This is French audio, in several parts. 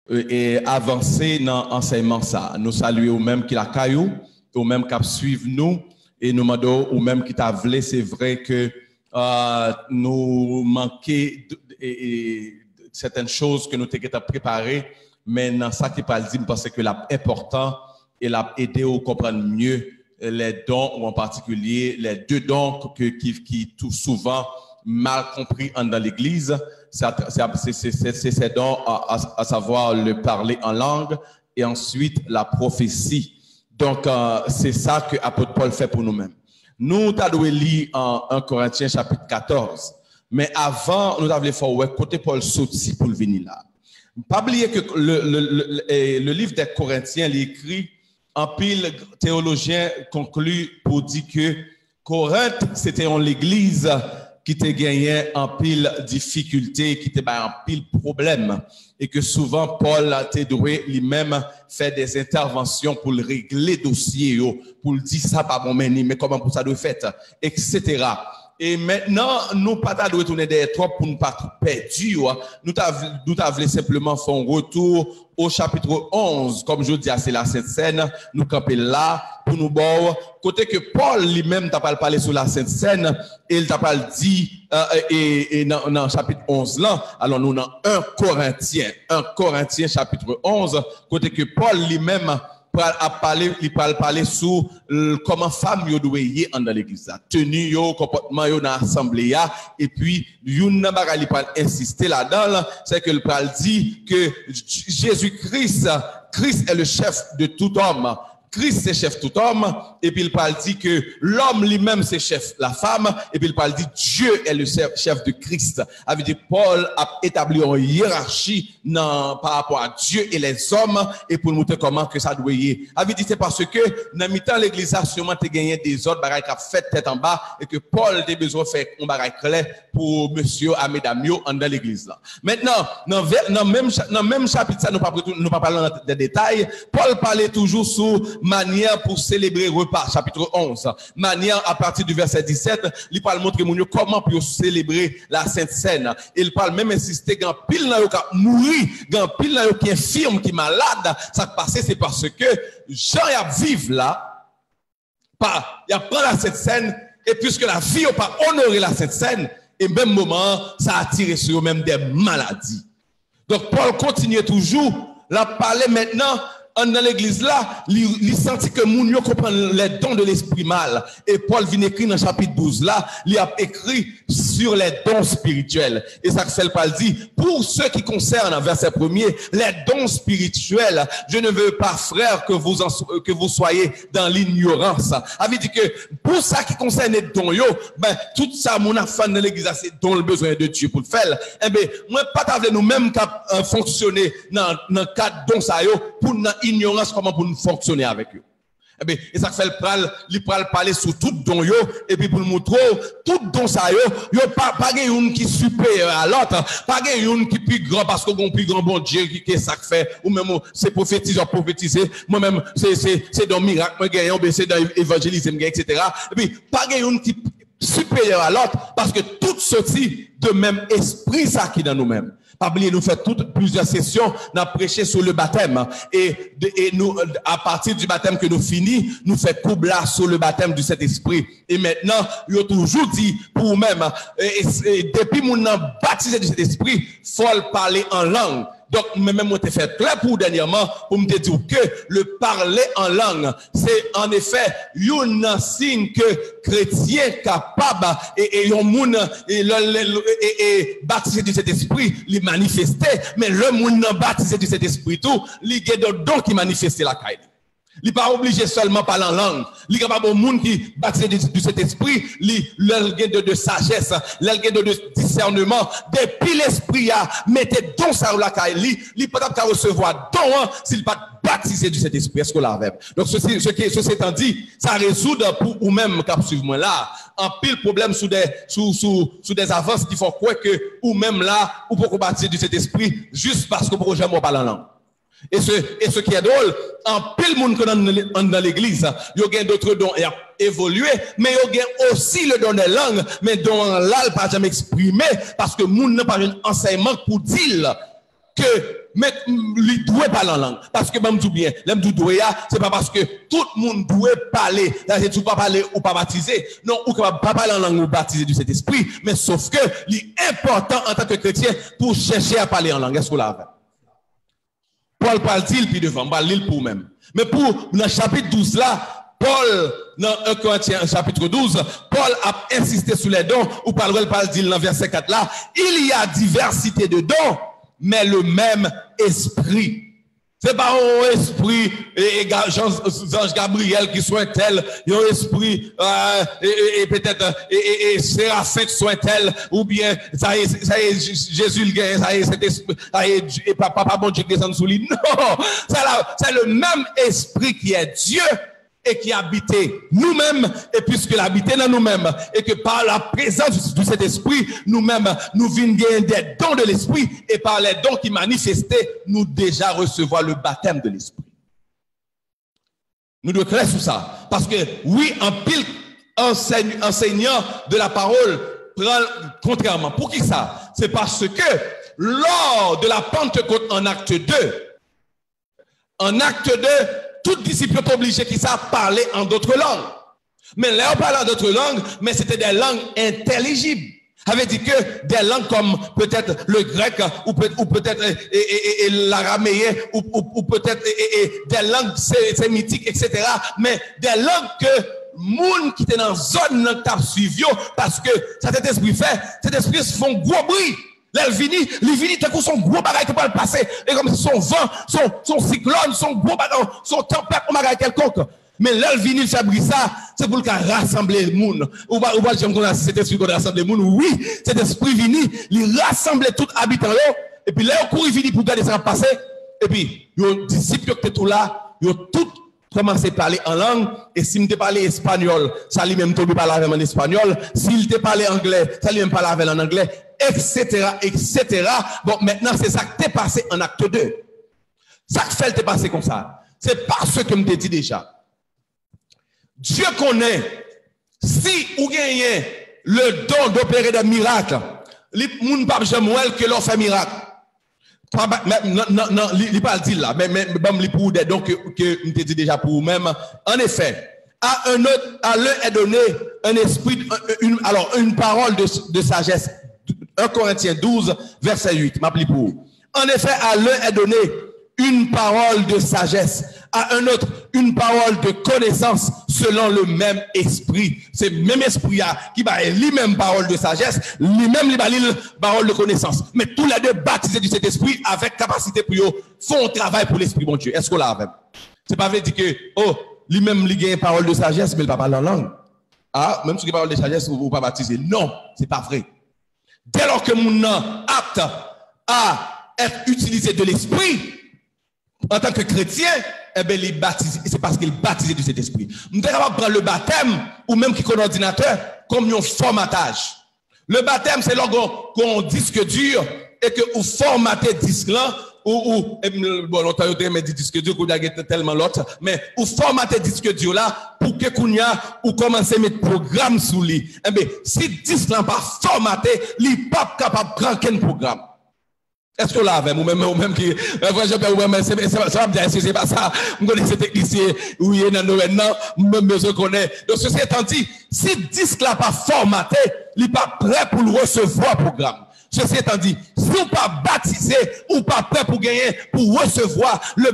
et avancer dans l'enseignement ça. Nous saluons ou même qui la caillou, ou même qui suivent nous, et nous demandons ou même qui t'a voulu, c'est vrai que nous manquons certaines choses que nous t'avons préparées, mais dans ça qui parle dit, parce que l'important et l'a aidé à comprendre mieux les dons, ou en particulier les deux dons qui tout souvent mal compris dans l'Église, c'est ces dons, à savoir le parler en langue et ensuite la prophétie. Donc, c'est ça que l'apôtre Paul fait pour nous-mêmes. Nous, avons lu en 1 Corinthiens chapitre 14, mais avant, nous avons fait ouais, côté Paul sorti pour venir là. Pas oublier que le livre des Corinthiens, il écrit, en pile théologien conclut pour dire que Corinthe, c'était l'église qui te gagnait en pile difficulté, qui te en pile problème, et que souvent Paul a doué lui-même faire des interventions pour régler dossier, pour le dire ça pas bon mais comment pour ça doit faire, etc. Et maintenant, nous pas retourner des trop pour ne pas perdre. Nous t'avons simplement fait un retour au chapitre 11. Comme je dis, c'est la Sainte Seine. Nous camper là pour nous voir. Côté que Paul lui-même t'a pas parlé sur la Sainte Seine, et il t'a pas dit, et dans chapitre 11 là, alors nous dans 1 Corinthiens chapitre 11, côté que Paul lui-même il parler sur comment femme yo doit y dans l'église, tenue yo, comportement yo dans l'assemblée, et puis une bagay il parle insister là-dedans, c'est que le parle dit que Jésus-Christ est le chef de tout homme. Christ c'est chef tout homme, et puis il parle dit que l'homme lui-même c'est chef la femme, et puis il parle dit Dieu est le chef de Christ. Avec dit Paul a établi une hiérarchie par rapport à Dieu et les hommes, et pour nous montrer comment que ça doit y être. Avec dit c'est parce que dans mi-temps l'église a sûrement gagné des autres bagages qui a fait tête en bas, et que Paul a besoin de faire un bagage clair pour monsieur à mesdames dans l'église là. Maintenant dans même chapitre ça nous pas parler des détails. Paul parlait toujours sur manière pour célébrer repas, chapitre 11. Manière à partir du verset 17, il parle montrer comment pour célébrer la Sainte Seine. Il parle même insister quand pile là qui mourir, quand pile là qui infirme, qui malade, ça passé c'est parce que Jean y a vivre là, il a prend la Sainte Seine, et puisque la vie n'a pas honoré la Sainte Seine, et même moment ça a attiré sur eux même des maladies. Donc Paul continue toujours là parler maintenant. Dans l'église là, il sentit que moun yo comprend les dons de l'esprit mal. Et Paul vient écrire dans chapitre 12 là, il a écrit sur les dons spirituels. Et ça fait Paul dit, pour ceux qui concernent, verset 1er, les dons spirituels, je ne veux pas, frère, que vous soyez dans l'ignorance. Avait dit que pour ça qui concerne les dons yo, ben, tout ça, mon affaire dans l'église, c'est dont le besoin de Dieu pour le faire. Eh ben, moi, pas t'avais nous-mêmes qu'à fonctionner dans le cadre dons ça yo, pour ignorance comment pour nous fonctionner avec eux. Eh bien, et ça fait il parler sur tout don yo, et puis pour nous montrer tout don ça yo pas une qui supérieur à l'autre, pas une qui plus grand parce qu'on plus grand bon Dieu qui ça fait, ou même c'est prophétiser, moi-même c'est dans miracle, moi gagnant, c'est dans évangélisme, etc. Et puis pas une qui supérieur à l'autre parce que tout sorti de même esprit ça qui dans nous-mêmes. Pas oublier, nous faisons plusieurs sessions, nous prêché sur le baptême. Et nous, à partir du baptême que nous finissons, nous faisons couple là sur le baptême du Saint-Esprit. Et maintenant, il a toujours dit, pour vous-même, depuis mon baptisé du Saint-Esprit, faut parler en langue. Donc, même moi, t'ai fait clair pour dernièrement, pour me dire que le parler en langue, c'est en effet, un signe que chrétien capable et un monde et baptisé du Saint-Esprit, il manifestait, mais le monde baptisé du Saint-Esprit tout, il y a d'autres dons qui manifestent la caille. Il n'est pas obligé seulement parler en langue. Il est capable de monde qui baptisé du Saint-Esprit, il de sagesse, il de discernement. Depuis l'esprit a mettez don ça ou la caille, il n'est pas capable de recevoir don s'il n'est pas baptisé du Saint-Esprit. Est-ce que la verbe? Donc ceci étant dit, ça résout pour ou même cap suivre moi là, en pile problème sous des avances qui font quoi que ou même là ou pour baptiser du Saint-Esprit juste parce que pour jamais parler en langue. Et ce qui est drôle, en pile monde dans l'église, il y a d'autres dons et a évolué, mais il y a aussi le don des langues, mais dont là, il pas jamais exprimé, parce que monde n'a pas un enseignement pour dire que mais il doit parler en langue. Parce que, je dis bien, l'aime du doit, c'est pas parce que tout le monde doit parler. C'est tout pas parler ou pas baptiser. Non, ou pas parler en langue ou baptiser du Saint-Esprit. Mais sauf que, l'important en tant que chrétien pour chercher à parler en langue. Est-ce que vous l'avez? Paul parle-t-il, puis devant, parle l'île pour même. Mais pour, dans le chapitre 12 là, Paul, dans 1 Corinthiens chapitre 12, Paul a insisté sur les dons, ou Paul parle-t-il dans verset 4 là, il y a diversité de dons, mais le même esprit. C'est pas un esprit, Ange Gabriel qui soit tel, un esprit, et peut-être, et Séraphin qui soit tel, ou bien, ça y est, Jésus le gagne, ça y est, cet esprit, ça y est, et papa bon Dieu qui descend sous lui. Non! C'est le même esprit qui est Dieu, et qui habitait nous-mêmes, et puisque l'habiter dans nous-mêmes, et que par la présence de cet esprit, nous-mêmes, nous venons gagner des dons de l'esprit, et par les dons qui manifestaient, nous déjà recevoir le baptême de l'esprit. Nous devons être clairs sur ça. Parce que, oui, en pile enseignant de la parole, contrairement. Pour qui ça? C'est parce que, lors de la Pentecôte en acte 2, tout disciple est obligé qui savent parler en d'autres langues. Mais là, on parle en d'autres langues, mais c'était des langues intelligibles. Ça veut dire que des langues comme peut-être le grec, ou peut-être l'araméen, ou peut-être des langues sémitiques, etc. Mais des langues que moun qui était dans la zone t'a suivi, parce que cet esprit se font gros bruit. Là, il vient, t'as son gros bagage qui peut le passer. Et comme son vent, son cyclone, son gros bagage, son tempête, on bagage quelconque. Mais là, il vient, il fabrique ça, c'est pour le cas rassembler le monde. Ou pas, j'aime qu'on a cet esprit qu'on rassemble le monde. Oui, cet esprit vient, il rassemble tout habitant là. Et puis là, il court, il vient pour garder ça va passer. Et puis, les disciples qui étaient tout là, ils ont tout commencé à parler en langue. Et s'il te parlait espagnol, ça lui-même te parler avec en espagnol. S'il te parlait anglais, ça lui-même parler avec en anglais. Etc., etc. Bon, maintenant, c'est ça qui t'est passé en acte 2. Ça qui fait t'est passé comme ça. C'est parce que je me dit déjà. Dieu connaît, si vous gagnez le don d'opérer des miracles, les gens ne peuvent jamais que l'on fait miracle. Non, il pas le dire là, mais pour des dons que je te dit déjà pour vous-même. En effet, à l'un est donné un esprit, une parole de sagesse. 1 Corinthiens 12, verset 8, m'appelle pour. En effet, à l'un est donné une parole de sagesse, à un autre une parole de connaissance selon le même esprit. C'est le même esprit qui va lui-même parole de sagesse, lui-même parole de connaissance. Mais tous les deux baptisés de cet esprit avec capacité pour eux font un travail pour l'esprit, bon Dieu. Est-ce qu'on l'a avec? C'est pas vrai dire que, lui-même il gagne parole de sagesse, mais il ne parle pas en langue. Ah, même si il parole de sagesse, ou pas baptisé. Non, c'est pas vrai. Dès lors que mon nom apte à être utilisé de l'esprit, en tant que chrétien, eh bien, il est baptisé. C'est parce qu'il est baptisé de cet esprit. Nous devons prendre le baptême, ou même qui est un ordinateur, comme un formatage. Le baptême, c'est lorsqu'on a un disque dur, et que vous formatez disque là, bon, longtemps, mais disque dur, vous avez tellement l'autre, mais vous formatez disque dur là, pour que vous ou commencez à mettre programme sous lui. Eh bien, si disque là pas formaté, il n'est pas capable de prendre quel programme. Est-ce que là, avec vous-même qui, ça va bien, c'est pas ça, vous connaissez ces techniciens, où il y a dans le maintenant, même je connais. Donc, ceci étant dit, si disque là pas formaté, il n'est pas prêt pour le recevoir programme. Ceci étant dit, si vous n'êtes pas baptisé ou pas prêt pour gagner, pour recevoir le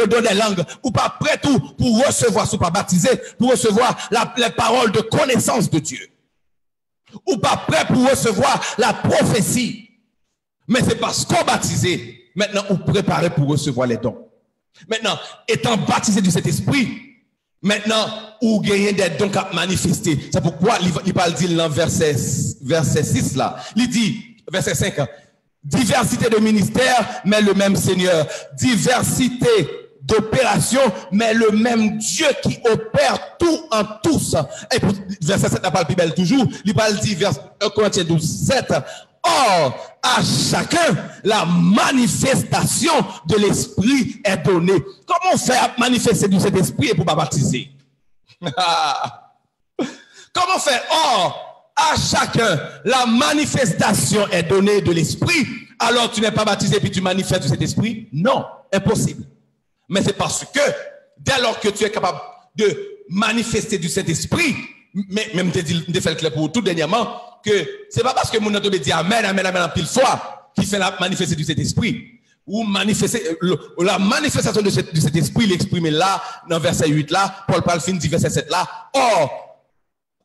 don des langues, ou pas prêt tout pour recevoir, si vous pas baptisé, pour recevoir les paroles de connaissance de Dieu. Ou pas prêt pour recevoir la prophétie. Mais c'est parce qu'on baptisé, maintenant vous préparez pour recevoir les dons. Maintenant, étant baptisé de cet esprit, maintenant, vous gagnez des dons à manifester. C'est pourquoi il parle dans verset 6 là. Il dit, verset 5, diversité de ministères, mais le même Seigneur. Diversité d'opérations, mais le même Dieu qui opère tout en tous. Et pour, verset 7 n'a pas le plus belle toujours. Il parle dit, verset 1 Corinthiens 12, 7. Or, à chacun, la manifestation de l'esprit est donnée. Comment on fait à manifester de cet esprit et pour pas baptiser? Comment faire? Or, à chacun, la manifestation est donnée de l'esprit, alors tu n'es pas baptisé puis tu manifestes de cet esprit? Non, impossible. Mais c'est parce que, dès lors que tu es capable de manifester du Saint-Esprit, mais même te fait le clair pour tout dernièrement, que c'est pas parce que mon entend dit amen, amen, amen, en pile fois, qui fait la manifester du Saint-Esprit. Ou manifester, la manifestation de cet esprit, il exprime là, dans verset 8 là, Paul parle fin du verset 7 là. Or,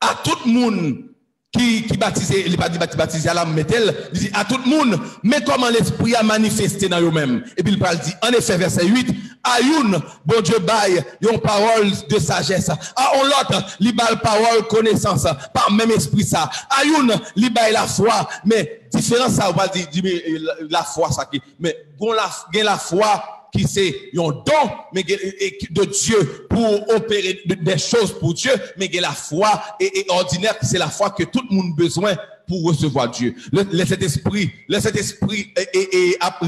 à tout le monde qui baptisé, il n'est pas dit baptisé à la métel, il dit à tout le monde, mais comment l'esprit a manifesté dans eux-mêmes. Et puis il parle dit, en effet, verset 8, Ayoun, bon Dieu baille, une parole de sagesse. À on l'autre, li baille parole connaissance, par même esprit ça. Ayoun, li baille la foi, mais différence ça, on va dire la foi ça qui, mais bon la foi qui c'est un don mais de Dieu pour opérer des choses pour Dieu, mais la foi est ordinaire, c'est la foi que tout le monde a besoin pour recevoir Dieu. Cet esprit et après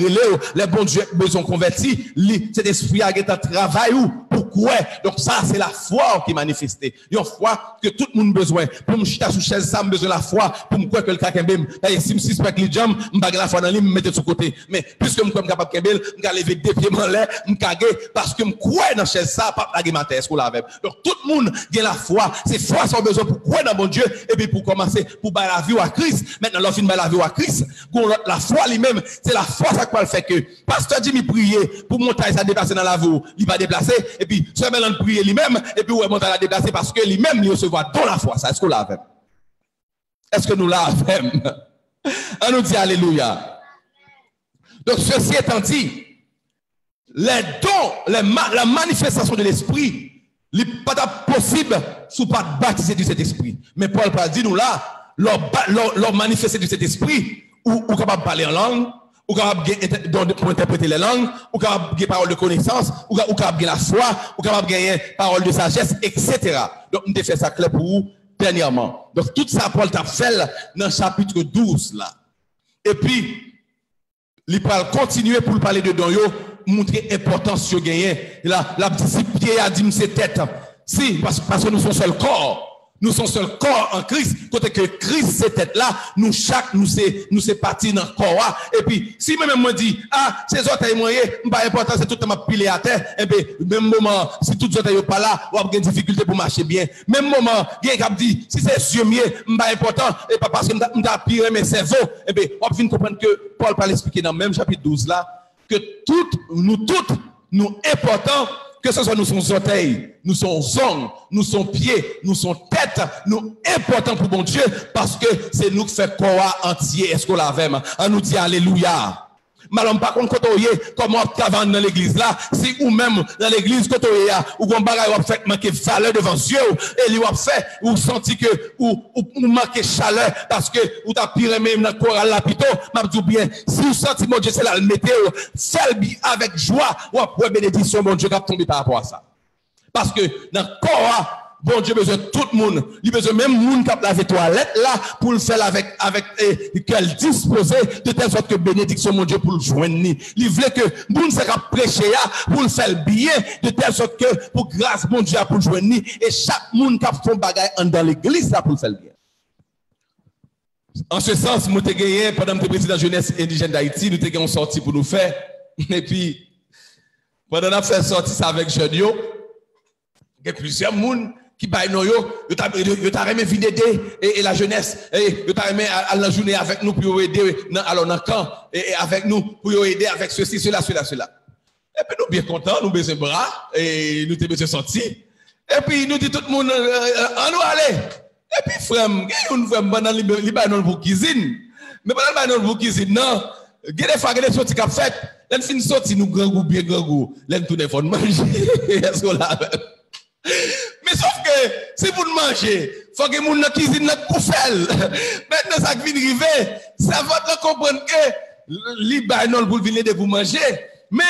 les bons Dieu besoin convertis, cet esprit a un travail ou pourquoi? Donc ça c'est la foi qui est manifestée. Une foi que tout le monde a besoin. Pour me chita sous chaise ça, me besoin la foi pour me croire que le kakembem, si me suspecte les jambes, me bague la foi dans lui, me mettre sur côté. Mais puisque me crois capable kembel, me lever deux pieds en l'air, me caguer parce que me croire dans chaise ça pas la ma tête la avec. Donc tout le monde a la foi, c'est foi sans besoin pour croire dans bon Dieu et puis pour commencer pour bailler la vie à Christ. Maintenant l'offre de la vie à Christ, la foi lui-même, c'est la foi ça qui fait que pasteur Jimmy prier pour monter ça déplacer dans la vie, il va déplacer et puis seulement prier lui-même et puis ouais monter la déplacer parce que lui-même il recevoir dans la foi ça. Est-ce qu'on l'a fait? Est-ce que nous l'avons fait? On nous dit alléluia. Donc ceci étant dit, les dons, la manifestation de l'esprit, il n'est pas possible sous pas baptiser de cet esprit. Mais Paul dit nous là, leur manifester de cet esprit, ou capable de parler en langue, ou capable pour interpréter les langues, ou capable de parole de connaissance, ou capable de la foi, ou capable de gagner parole de sagesse, etc. Donc, on a fait ça clair pour vous dernièrement. Donc, tout ça, Paul t'a fait dans le chapitre 12 là. Et puis, il va continuer pour parler de don, montrer l'importance de gagner. La disciple a dit, c'est tête. Si, parce que nous sommes seul corps. Nous sommes seul corps en Christ. Côté que Christ, c'est tête là, nous chaque, nous c'est parti dans le corps. Et puis, si même moi dit, ces autres est moyen, pas important, c'est tout le monde pilé à terre. Et puis, même moment, si tout les autres n'est pas là, on a des difficultés pour marcher bien. Même moment, il y a qui dit, si c'est yeux mieux, pas important, et pas parce que m'ta pire mes cerveaux. Et puis, on vient comprendre que Paul parle expliquer dans le même chapitre 12 là, que nous importants, que ce soit nous sommes orteils, nous sommes ongles, nous sommes pieds, nous sommes têtes, nous importants pour bon Dieu parce que c'est nous qui fait corps entier. Est-ce qu'on l'avait? On nous dit alléluia. Malheureusement, par contre, quand on y est, comme on travaille dans l'église là, si ou même dans l'église, quand on y est, ou qu'on bagaille, on fait manquer valeur devant Dieu, et lui, on fait, ou senti que, ou manquer chaleur, parce que, ou t'as pire même dans le corps là, plutôt, m'a dit bien, si vous sentez, mon Dieu, c'est là, le météo, faites avec joie, ou après bénédiction, mon Dieu, qui a tombé par rapport à ça. Parce que, dans le corps, bon Dieu besoin de tout le monde. Il besoin même monde qui a lavé toilette là pour le faire avec qu'elle disposer de telle sorte que bénédiction mon Dieu pour le joindre. Il voulait que monde ça prêcher pour le faire bien de telle sorte que pour grâce mon Dieu pour le joindre et chaque monde qui a fait bagaille dans l'église là pour le faire bien. En ce sens, nous avons gagné pendant le président jeunesse indigène d'Haïti, nous avons gagné une sortie pour nous faire et puis pendant qu'on a fait sortir ça avec Jeunio, il y a plusieurs monde qui baillent nous, yo t'a remis venir aider et la jeunesse, yo t'a remis à la journée avec nous pour aider alors dans le camp et avec nous pour aider avec ceci, cela. Et puis nous bien contents, nous baisons bras et nous te besoin sortir. Et puis nous dit tout le monde on nous aller. Et puis frère, on frère pendant libanon pour cuisine. Mais pendant libanon pour cuisine non, des fois des sorties qu'a fait, l'en fin sorti nous grand goût bien grand goût, l'en tourner faut manger. Est-ce qu'on l'a mais sauf que si vous mangez, il faut que vous dans cuisine pour faire. Maintenant, ça vient arriver, ça va comprendre que l'Ibanon pour venir de vous manger. Mais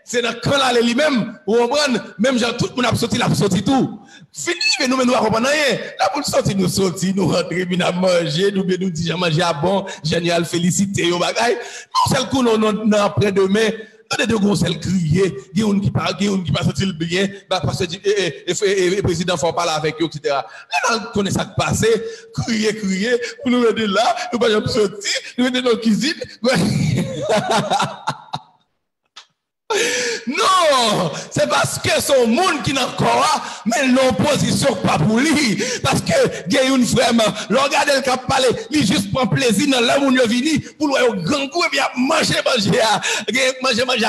c'est dans le camp là lui-même, vous comprenez, même genre tout le monde a sorti tout. Fini, nous ne comprenons rien. Là, pour sortir, nous rentrer, nous manger, nous dire, j'ai mangé à bon, génial, félicité, au bagaille. Non, c'est le coup, non, après-demain, On est de gros sel crier, il y a qui parle, il y a qui passe il bien, parce que le président faut parler avec eux, etc. Mais on connaît ça qui passe, crier, pour nous mettre là, nous pas jamais sortir, nous mettre dans la cuisine. Non, c'est parce que son monde qui n'a encore, mais l'opposition pas pour lui. Parce que il y a une frère, regarde le cap parler, il juste prend plaisir dans l'homme où il vient pour le grand coup et bien manger à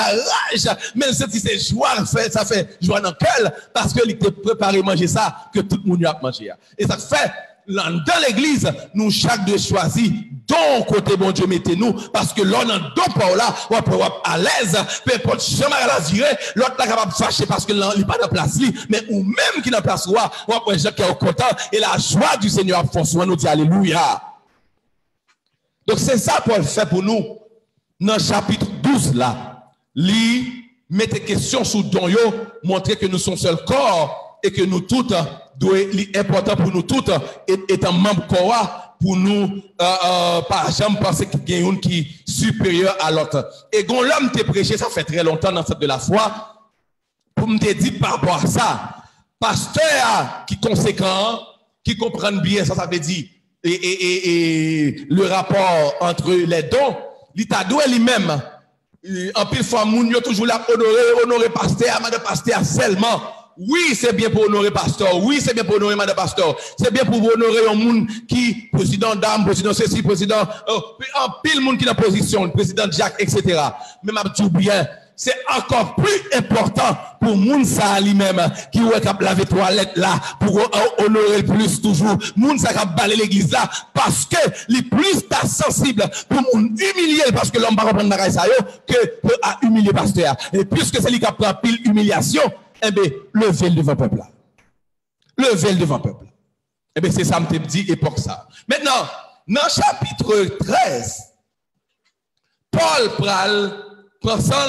rage. Mais si c'est joie, ça fait joie dans le cœur parce qu'il était préparé à manger ça que tout le monde a mangé. Et ça fait dans l'église, nous chaque deux choisit dont côté bon Dieu mettez-nous parce que l'on a deux par là, on peut être à l'aise, peu importe jamais à la virer, l'autre est capable de fâcher parce que il n'est pas de place li, mais ou même qui n'a place roi, on peut être qui est content et la joie du Seigneur a François nous dit alléluia. Donc c'est ça Paul fait pour nous dans le chapitre 12 là. Li mettez question sur don yo, montrer que nous sommes seul corps et que nous toutes important pour nous toutes étant membres corps pour nous par exemple penser qu'il y a une qui est supérieure à l'autre. Et quand l'homme t'a prêché, ça fait très longtemps dans cette de la foi, pour me dire par rapport à ça, pasteur qui conséquent, qui comprennent bien, ça veut dire, et le rapport entre les dons, l'État doit lui-même, en pile fois, moun yo toujours là honorer pasteur, madame pasteur seulement. Oui, c'est bien pour honorer pasteur. Oui, c'est bien pour honorer madame pasteur. C'est bien pour honorer un monde qui, président dame, président ceci, président, en pile monde qui est en position, le président Jacques, etc. Mais m'a dit bien, c'est encore plus important pour moun sa lui-même, qui ou est laver toilette là, pour honorer le plus toujours. Moun sa kap balé l'église là, parce que les plus sensible pour moun humilier, parce que l'homme va reprendre bagay sa yo, que peut humilier pasteur. Et puisque c'est lui qui prend pile humiliation, eh bien, levez le devant le peuple là. Levez le devant le peuple. Eh bien, c'est ça que je me dis, époque ça. Maintenant, dans le chapitre 13, Paul prend ça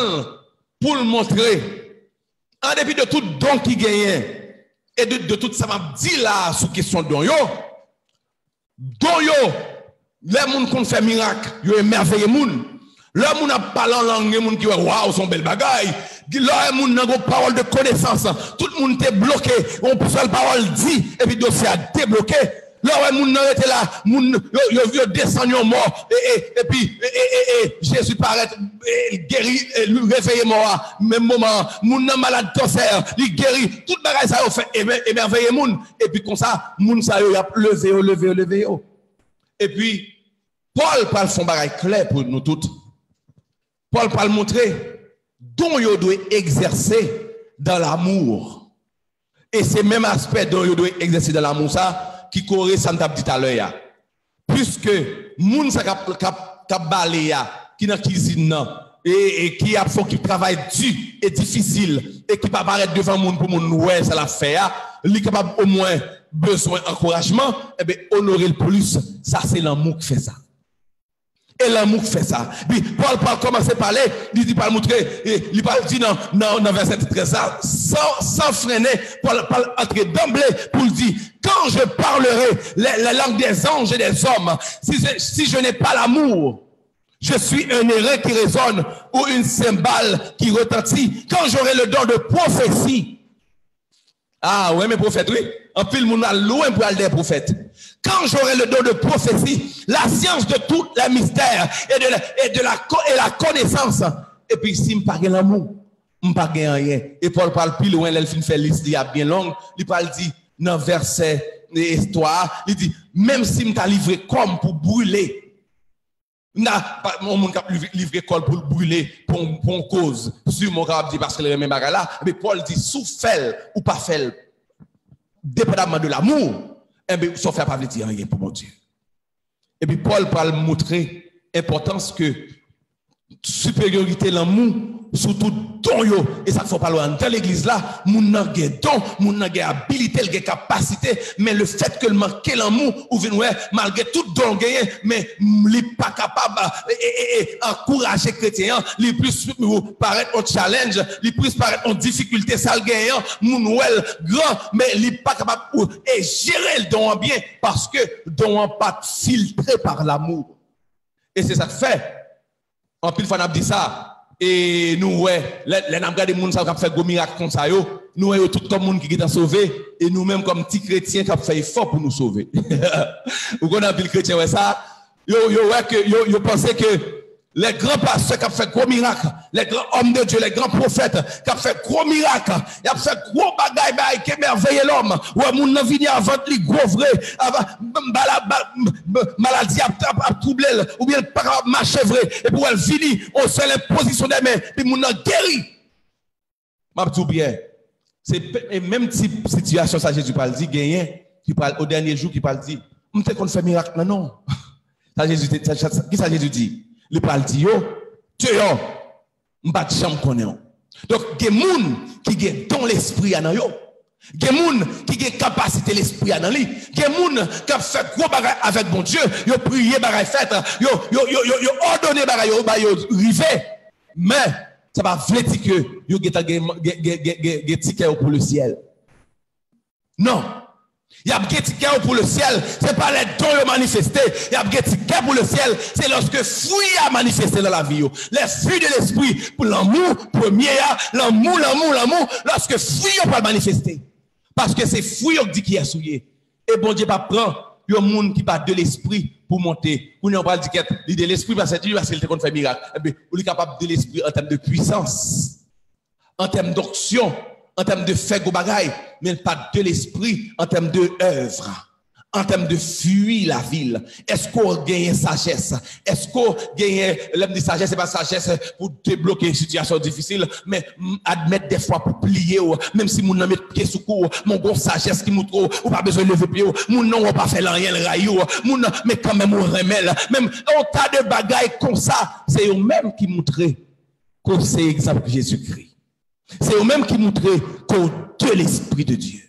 pour le montrer, en dépit de tout don qui gagne, et de tout ça m'a dit là, sous question de don yo, les gens qui fait miracle, ils émerveillent les gens. Les gens qui parlent en langue, les gens qui disent waouh, son bel bagaille. Les gens qui ont parole de connaissance, tout le monde est bloqué, on peut faire parole dit, et puis le dossier a débloqué. Là, les gens qui là, ils descendent mort, et puis Jésus paraît, guérit, réveille mort, même moment, les gens malade cancer, il guérit, tout le bagage ça fait émerveiller les gens, et puis comme ça, les gens ça levé. Et puis, Paul parle son bagage clair pour nous toutes. Paul parle montrer dont vous doit exercer dans l'amour. Et c'est le même aspect dont vous doit exercer dans l'amour ça qui correspond ça t'a dit tout à l'heure. Puisque moun sa k'ap balé qui dans cuisine et qui a faut qui travaille dur et difficile et qui pas paraître devant moun pour moun ouais ça l'a fait li capable au moins besoin encouragement et bien honorer le plus ça c'est l'amour qui fait ça. Et l'amour fait ça. Puis Paul commence à parler, il dit pas montrer, il parle dit dans verset 13 sans freiner, Paul entrer d'emblée pour dire quand je parlerai la langue des anges et des hommes, si je n'ai pas l'amour, je suis un airain qui résonne ou une cymbale qui retentit. Quand j'aurai le don de prophétie, ah ouais mais prophète oui, en pile moun a loin pour aller des prophètes. Quand j'aurai le don de prophétie, la science de tous les mystères et la connaissance. Et puis, si je n'ai pas l'amour, je n'ai pas rien. Et Paul parle plus loin, il fait liste, il y a bien longue. Il parle dit, dans verset histoire, il dit, même si je livré comme pour brûler, mon monde livré comme pour brûler, pour une cause, sur mon cap dit parce que le même bagage là, mais Paul dit, sous fait ou pas fait, dépendamment de l'amour. Eh bien, ça ne fait pas dire rien pour mon Dieu. Et puis, Paul parle montrer l'importance que supériorité l'amour, surtout don yo. Et ça ne faut pas loin. Dans l'église là, moun nan gen don, moun nan gen habilité, gen capacité, mais le fait que le manque l'amour, ou venoué, malgré tout don gagné, mais li pas capable, encourager chrétien, li plus paraître un challenge, li plus paraître en difficulté, ça le gagnant, moun ouel grand, mais li pas capable, et gérer le don bien, parce que don pas filtré par l'amour. Et c'est ça que fait. En pile fois, on a dit ça. et nous ouais les n'a regardé monde ça qui fait gros miracle comme ça yo nous ouais tout comme monde qui est sauvé et nous même comme petits chrétiens qui fait effort pour nous sauver. Vous connaissez le chrétien ouais ça yo ouais que yo pensez que les grands pasteurs qui ont fait gros miracles, les grands hommes de Dieu, les grands prophètes qui ont fait gros miracles, ils ont fait gros bagailles qui émerveillent l'homme. Ou moun nan vini avant li gros vrai, maladie a troublé ou bien pas marcher vrai et puis elle vini on seul imposition des mains puis moun nan guéri. M'a tout bien. C'est même type situation ça Jésus parle dit gagné qui parle au dernier jour qui parle dit on te qu'on fait miracle non. Ça Jésus qui ça Jésus dit le parle dit yo tu yo m'pas jamais connaît. Donc des moun qui gen dans l'esprit en yo. Des moun qui gen capacité l'esprit en lui. Des moun qui fait gros bagay avec bon Dieu, yo prier bagay fait, yo ordonner bagay yo rivé. Mais ça va vle dire que yo gen ticket pour le ciel. Non. Il y a un ticket pour le ciel, ce n'est pas les dons manifestés. Il y a un ticket pour le ciel, c'est lorsque fruit a manifesté dans la vie. Les fruits de l'esprit, pour l'amour, premier, l'amour, lorsque fruit a pas manifesté. Parce que c'est fruit qui dit qui est souillé. Et bon Dieu pas prend un monde qui pas de l'esprit pour monter. Pour nous parle de l'esprit parce qu'il te fait miracle. Il est capable de l'esprit en termes de puissance, en termes d'onction. En termes de fait go bagaille, mais pas de l'esprit en termes de œuvre, en termes de fuir la ville. Est-ce qu'on gagne sagesse? Est-ce qu'on gagne l'homme de sagesse, c'est pas sagesse pour débloquer une situation difficile, mais admettre des fois pour plier, même si mon nom met pied sous cou, mon bon sagesse qui montre ou pas besoin de lever pied, mon nom pas fait rien le rayon, mon nom, mais quand même on remèle, même un tas de bagailles comme ça, c'est eux même qui montrent que c'est exemple Jésus-Christ. C'est eux-mêmes qui montrent qu'on de l'Esprit de Dieu.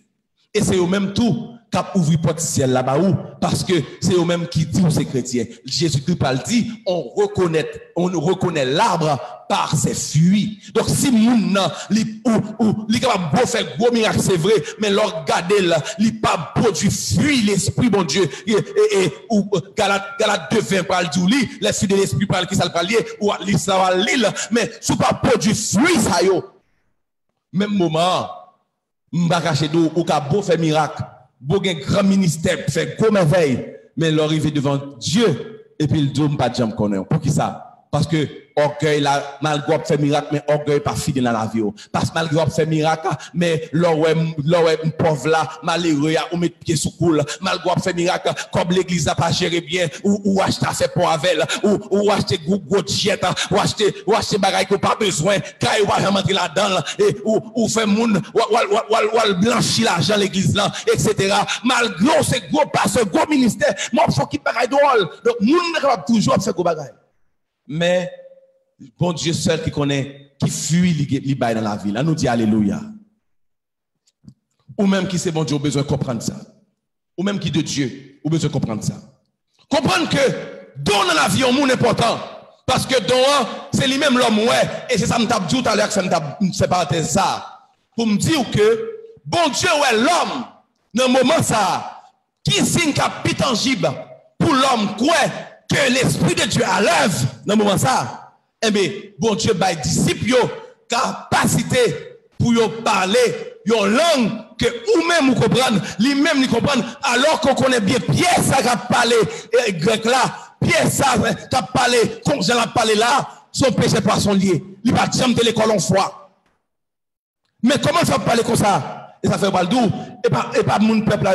Et c'est eux-mêmes tout qui ouvert porte ciel là-bas où parce que c'est eux-mêmes qui disent aux ces chrétiens. Jésus-Christ parle dit, on reconnaît l'arbre par ses fruits. Donc si moun li capable de faire gros miracle c'est vrai, mais leur garder là, li pas produit fruit l'esprit bon Dieu et ou Galate 2:20 parle du lit, les fruits de l'esprit parle qui ça le parler ou l'Israël l'île, mais sous pas produit fruit ça yo. Même moment, m'ba cacher d'eau, ou ka beau faire miracle, beau gen grand ministère, faire gros merveille, mais l'arriver devant Dieu, et puis le Dieu m'pas jamais connaître. Pour qui ça? Parce que orgueil là, malgré fait miracle, mais orgueil pas fidèle dans la vie. Parce que malgré fait miracle, mais l'oué pauvre là, malheureux, ou mettre pied sous coule, malgré fait miracle, comme l'église a pas géré bien, ou acheter fait pour avec, ou acheter gros jet, ou acheter bagaille qu'on pas besoin, car ou pas rentrer là-dedans, et ou fait moun, ou blanchir l'argent l'église là, etc. Malgré ces gros passes, gros ministère, moi, faut qu'il bagaille drôle. Donc, moun n'est capable toujours faire gros bagaille. Mais, bon Dieu seul qui connaît, qui fuit les bails dans la ville. Là, nous dit alléluia. Ou même qui c'est bon Dieu, besoin de comprendre ça. Ou même qui de Dieu, ou besoin de comprendre ça. Comprendre que don dans la vie, est important. Parce que don, c'est lui-même l'homme, ouais. Et c'est ça, me tape tout à l'heure que ça me tape, c'est pas ça. Pour me dire que, bon Dieu, ouais, l'homme, dans le moment ça, qui signe qui est tangible pour l'homme, quoi, que l'Esprit de Dieu à l'œuvre dans le moment ça, eh bien, bon Dieu, bah, disciples, capacité pour parler, une langue que ou-même vous comprenez, lui-même vous comprenez, alors qu'on connaît bien pièce qui a parlé grec là, pièce qui a parlé, comme je l'ai parlé là, son péché poisson lié. Il va jamais de l'école en foi. Mais comment ça parler comme ça? Et ça fait pas le doux. Et pas mon peuple là,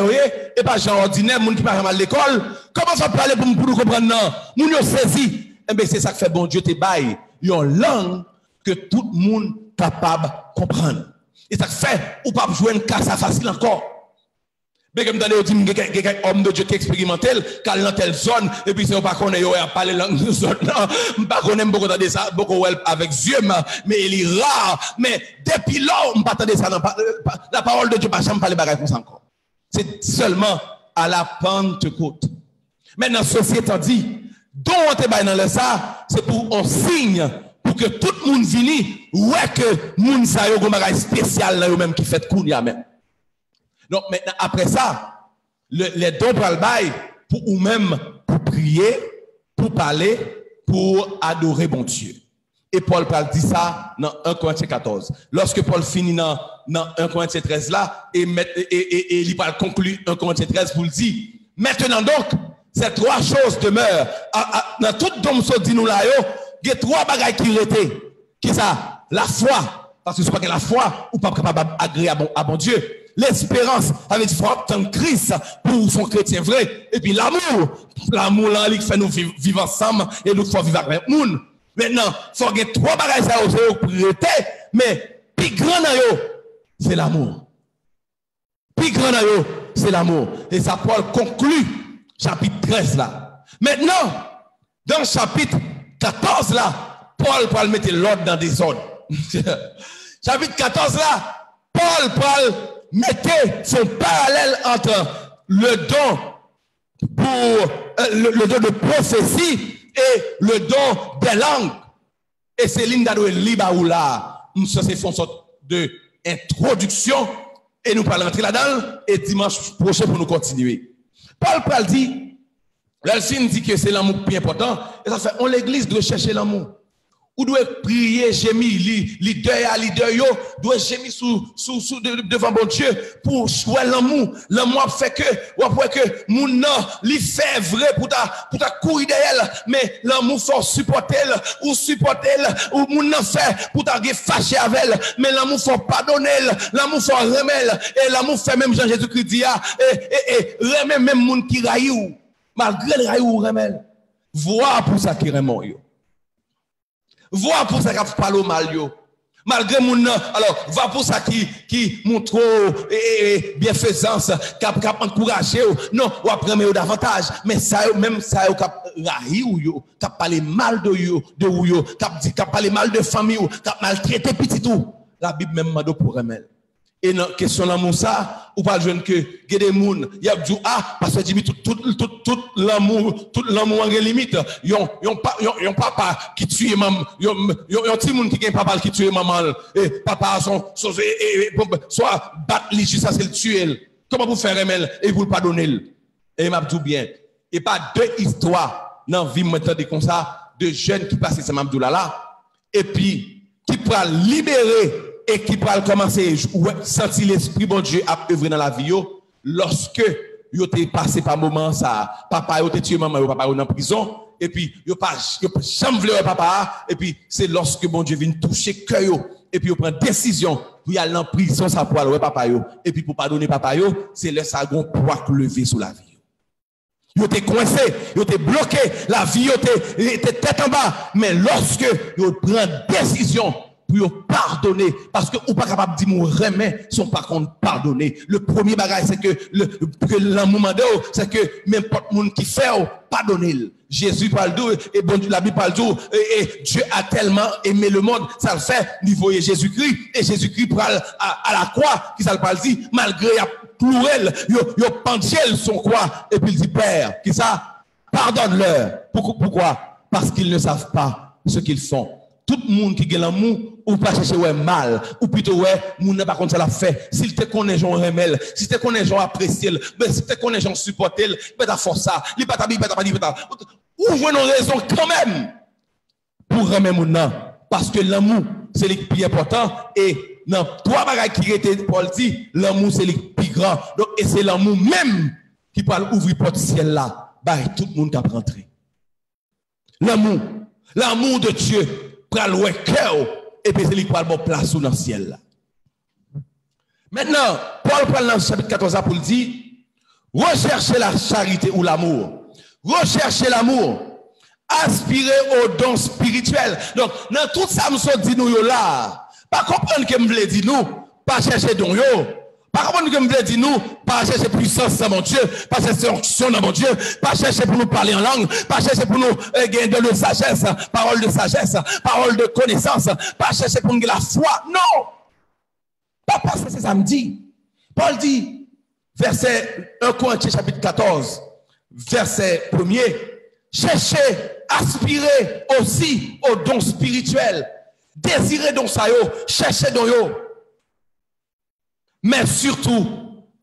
et pas gens ordinaires, moun qui pas mal l'école. Comment ça parler pour nous comprendre non? Moun yo saisi. Eh bien, c'est ça que fait bon Dieu te bail. Une langue que tout le monde capable de comprendre. Et ça fait, ou pas jouer une casse facile encore. Mais comme dans les hommes de Dieu qui expérimentent, quand dans telle zone, et puis c'est pas qu'on est à parler langue de zone, non, pas qu'on aime beaucoup de ça, beaucoup avec Dieu, mais il est rare. Mais depuis là, on ne pas attendre ça, la parole de Dieu, pas jamais parler bagaille comme ça encore. C'est seulement à la Pentecôte. Maintenant, la société dit, dont on te baille dans le ça, c'est pour un signe, pour que tout le monde vienne, ouais que moun sa yo gon bagay spécial là yo même qui fait kounya même. Donc maintenant après ça, les dons pour le bail pour ou même pour prier, pour parler, pour adorer bon Dieu. Et Paul dit ça dans 1 Corinthiens 14. Lorsque Paul finit dans 1 Corinthiens 13 là, et il va conclure 1 Corinthiens 13 pour le dire. Maintenant donc, ces trois choses demeurent. Dans tout dôme so dit nous là, il y a trois bagages qui étaient. Qui ça? La foi. Parce que c'est pas que la foi, ou pas capable d'agréer à bon Dieu. L'espérance, avec foi en Christ pour son chrétien vrai. Et puis l'amour. L'amour là, il fait nous vivre ensemble et nous faut vivre avec le monde. Maintenant, il faut que trois bagages ça pour prêter, mais plus grand c'est l'amour. Plus grand c'est l'amour. Et ça Paul conclut chapitre 13 là. Maintenant, dans le chapitre 14 là, Paul va mettre l'ordre dans des ordres. Chapitre 14 là, Paul mettait son parallèle entre le don le don de prophétie et le don des langues. Et c'est l'indado libaoula. Nous sommes fait une sorte de introduction et nous allons rentrer là-dedans et dimanche prochain pour nous continuer. Paul dit, l'Alcine dit que c'est l'amour plus important et ça fait, on l'église doit chercher l'amour. Ou doit prier, gémir, leader yo, doit gémir devant bon Dieu pour choisir l'amour. L'amour fait que, ou après que, mon nom, li fait vrai pour ta courir derrière, mais l'amour faut supporter, ou mon nom fait pour ta fâcher avec elle, mais l'amour faut pardonner, l'amour faut remettre, et l'amour fait même Jean-Jésus-Christ dit, et remet même moun qui raillou, malgré le raillou remet. Voir pour ça qui remet yo. Voir pour ça qui parle mal yo. Malgré mon nom, alors va pour ça qui montre bienfaisance, qui encourager non, ou après davantage, mais ça même ça qui rahi ou yo, qui parler mal de yo, qui parler mal de famille ou qui maltraiter petit tout. La Bible même m'a pour remettre. Et dans question l'amour ça, ou pas jeune que il y a des moun, il y a dit parce que Jimmy tout l'amour en limite, yon papa qui tue maman, yon petit moun qui gagne papa qui tue maman et papa soit battre lui juste ça c'est le tuer. Comment vous faire aimer et vous le pardonner? Et m'a dit bien. Et pas deux histoires dans vie maintenant comme ça de jeunes qui passent ces Mabdoula là et puis qui pourra libérer et qui pourra commencer à sentir l'esprit bon Dieu à œuvrer dans la vie lorsque yo t'es passé par moment ça papa yo t'es tué maman yo papa yo dans prison et puis yo pas jamais voulu papa et puis c'est lorsque bon Dieu vient toucher cœur yo et puis yo prend décision pour y aller en prison ça pour aller papa yo et puis pour pardonner papa yo c'est le sagon poids lever sur la vie yo t'es coincé yo t'es bloqué la vie yo t'es tête en bas mais lorsque yo prend décision pour pardonner parce que ou pas capable de dire mon remède sont pas contre pardonner. Le premier bagage c'est que l'amour mando c'est que n'importe monde qui fait pardonner. Jésus parle d'où et bon la Bible parle d'où et Dieu a tellement aimé le monde ça le fait niveau Jésus-Christ et Jésus-Christ parle à la croix qui ça le parle dit malgré y a plurel yo pendiel son croix et puis il dit Père qui ça pardonne-leur. Pourquoi? Parce qu'ils ne savent pas ce qu'ils font. Tout le monde qui a l'amour, ou pas chercher ouais mal, ou plutôt ouais, moun n'a pas contre ça la fait. S'il te connaît gens remel, si te connaît gens apprécier, ben si te connaît gens supporter, ben ta force ça, li pas ta ou jouer nos raisons quand même pour remettre moun nan parce que l'amour c'est le plus important et dans trois bagages qui étaient Paul dit, l'amour c'est le plus grand. Donc et c'est l'amour même qui peut ouvrir porte ciel là, bah tout le monde qui a rentré. L'amour de Dieu pral ouais cœur et puis c'est lui qui prend place dans le ciel là. Maintenant, Paul prend dans le chapitre 14 pour dire recherchez la charité ou l'amour. Recherchez l'amour. Aspirez au don spirituel. Donc dans tout ça nous dit nous là, pas comprendre que me dit nous, pas chercher don yo. Pas comprendre que me dit nous, pas chercher puissance dans mon Dieu, pas chercher onction dans mon Dieu, pas chercher pour nous parler en langue, pas chercher pour nous gagner de sagesse, parole de sagesse, parole de connaissance, pas chercher pour nous la foi. Non! Pas parce que c'est samedi. Paul dit, verset 1 Corinthiens chapitre 14, verset 1er, cherchez, aspirez aussi au don spirituel. Désirez donc ça yo, cherchez donc yo. Mais surtout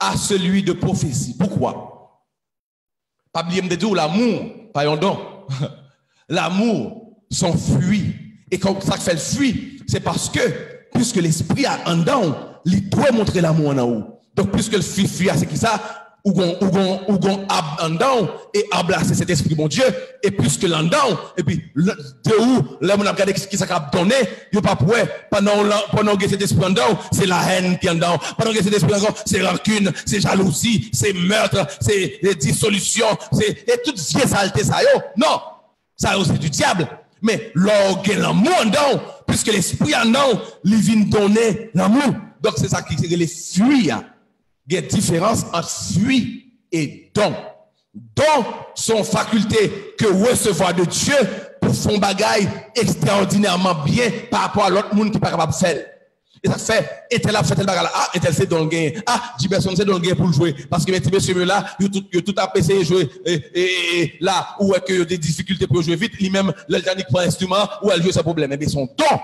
à celui de prophétie. Pourquoi? Pas oublier me dire l'amour, pas un don. L'amour, son fruit Et quand ça fait le fuit, c'est parce que, puisque l'esprit a en dedans, il doit montrer l'amour en haut. Donc, puisque le fuit, c'est qui ça? Ou gon en dedans, et embrasser cet esprit, mon Dieu, et puisque l'en dedans, et puis, de où, là, on a regardé ce qui s'est donné, il n'y a pas pour pendant que cet esprit en dedans, c'est la haine qui est en dedans. Pendant que cet esprit en dedans, c'est rancune, c'est jalousie, c'est meurtre, c'est dissolution, et toutes ces saletés, ça, yo. Non! Ça, c'est du diable. Mais l'orgueil, l'amour en dedans, puisque l'esprit en dedans, il vient donner l'amour. Donc, c'est ça qui est les fuir. Il y a une différence entre fuir et don. Don sont facultés que recevoir de Dieu pour faire bagaille extraordinairement bien par rapport à l'autre monde qui n'est pas capable de faire. Et ça fait, et tel a fait tel bagage ah, et tel c'est dans le gain. Ah, 10 personnes c'est dans le gain pour jouer. Parce que mes petits messieurs là, ils tout à essayer de jouer. Et là, où est-ce qu'il y a des difficultés pour jouer vite, lui-même, l'alternique prend un instrument, ou elle joue sans problème. Mais son don.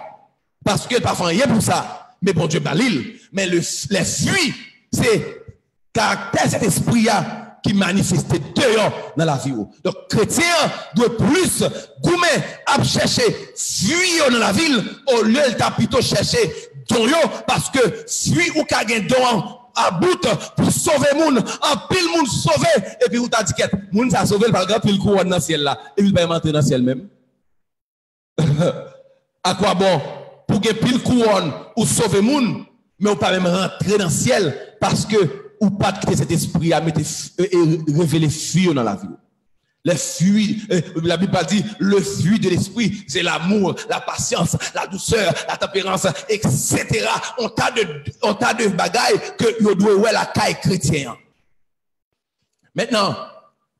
Parce que parfois, rien pour ça. Mais bon Dieu, balil. Mais les fuites, c'est caractère cet esprit-là qui manifeste dehors dans la vie. Donc, chrétien doit plus goumer à chercher fuir dans la ville au lieu de plutôt chercher don parce que fuir ou qu'a gagné don à bout pour sauver moun, en pile moun sauver et puis vous t'a dit que moun ça sauver par exemple pile couronne dans le ciel là et puis pas entrer dans le ciel même. À quoi bon pour que pile couronne ou sauver moun mais ou pas même rentrer dans le ciel parce que ou pas quitter cet esprit à mettre et révéler fuir dans la vie. Les fuites, la Bible dit, le fuit de l'esprit, c'est l'amour, la patience, la douceur, la tempérance, etc. On t'a de bagailles que vous devez voir la caille chrétienne. Maintenant,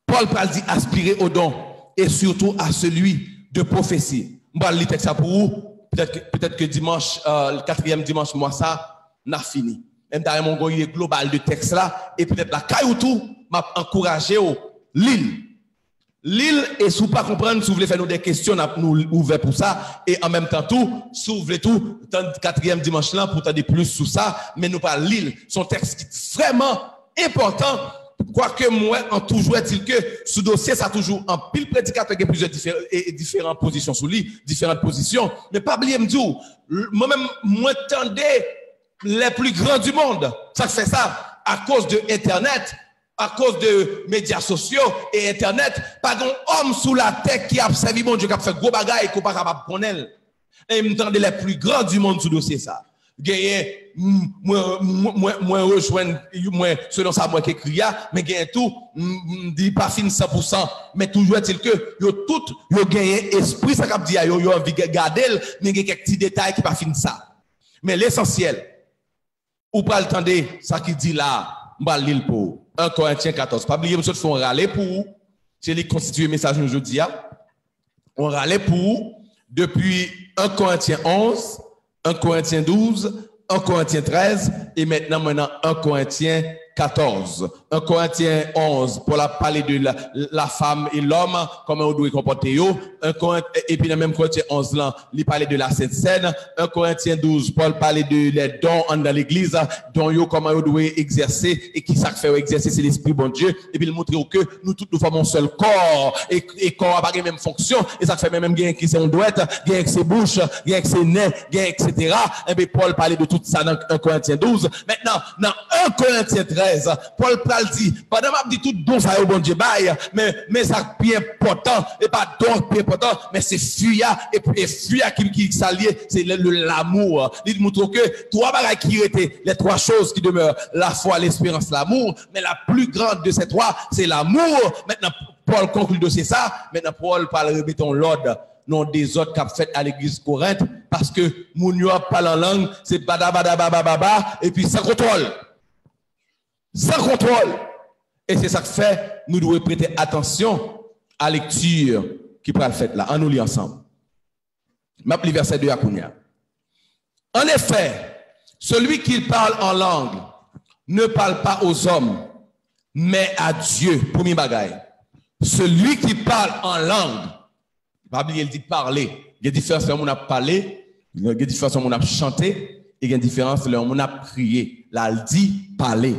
Paul dit aspirer au don et surtout à celui de prophétie. Je vais lire ça pour vous. Peut-être que dimanche, le 4e dimanche, moi, ça, n'a fini. Même dans mon goût global de texte là, et peut-être la caille ou tout, m'a encouragé au l'île. L'île, et si vous ne pas comprendre, si vous voulez faire nous des questions, nous ouvert pour ça, et en même temps tout, si vous voulez tout, dans le 4e dimanche là, pour t'aider plus sur ça, mais nous pas l'île. Son texte qui est vraiment important, quoique moi, en toujours est-il que ce dossier, ça a toujours un pile prédicateur qui a plusieurs différentes positions sous lui, différentes positions, mais pas oublier me dire, moi-même, moi, tendais les plus grands du monde. Ça fait ça à cause de Internet, à cause de médias sociaux et Internet, pas d'homme sous la tête qui a servi mon Dieu, qui a fait gros bagaille, qui n'est pas capable de prendre. Et il me tendait les plus grands du monde sous dossier ça. Gagné, moi, rejoindre, moi, selon ça, moi qui écris, mais gagné tout, dit pas fin 100%, mais toujours est-il que, yo tout, yo gagné esprit, ça cap dit, yo envie de garder, mais il y a quelques petits détails qui pas fin ça. Mais l'essentiel, ou pas le temps de ça qui dit là, m'ba lire pour 1 Corinthiens 14. Pas oublier, monsieur, on râler pour, c'est les constituer message aujourd'hui, on râler pour, depuis 1 Corinthiens 11, 1 Corinthiens 12, 1 Corinthiens 13, et maintenant 1 Corinthiens 14. 1 Corinthiens 11, pour la parler de la femme et l'homme, comment on doit comporter. Et puis dans même Corinthiens 11, là, il parlait de la Sainte Seine. 1 Corinthiens 12, Paul parlait de les dons dans l'église, dont yo, comment on doit exercer, et qui ça fait exercer, c'est l'Esprit bon Dieu. Et puis il montre que nous tous nous formons un seul corps, et corps n'a pas la même fonction, et ça fait même gain qui c'est on doit être, gain avec ses bouches, gain avec ses nez, gain, etc. Et puis Paul parlait de tout ça dans 1 Corinthiens 12. Maintenant, dans 1 Corinthiens 13, Paul dit, pendant que je dis tout don ça au bon Dieu, mais ça bien important, et pas don bien important, mais c'est fuya, et fuya qui s'allie, c'est l'amour. Il montre que trois bagages qui étaient les trois choses qui demeurent, la foi, l'espérance, l'amour, mais la plus grande de ces trois, c'est l'amour. Maintenant, Paul conclut de ça, maintenant Paul parle, mettons l'ordre. Non des autres qu'a fait à l'église Corinthe, parce que moun yo parle en langue, c'est badabadabababa, et puis sans contrôle. Sans contrôle. Et c'est ça que fait, nous devons prêter attention à la lecture qui peut être faite là. On nous lit ensemble. M'appelle verset 2 à Kounia. En effet, celui qui parle en langue ne parle pas aux hommes, mais à Dieu. Premier bagaille. Celui qui parle en langue, pas oublier, il dit parler. Il y a différence entre on a parlé, il y a différence entre on a chanté, et il y a une différence entre on a prié. Là, il dit parler.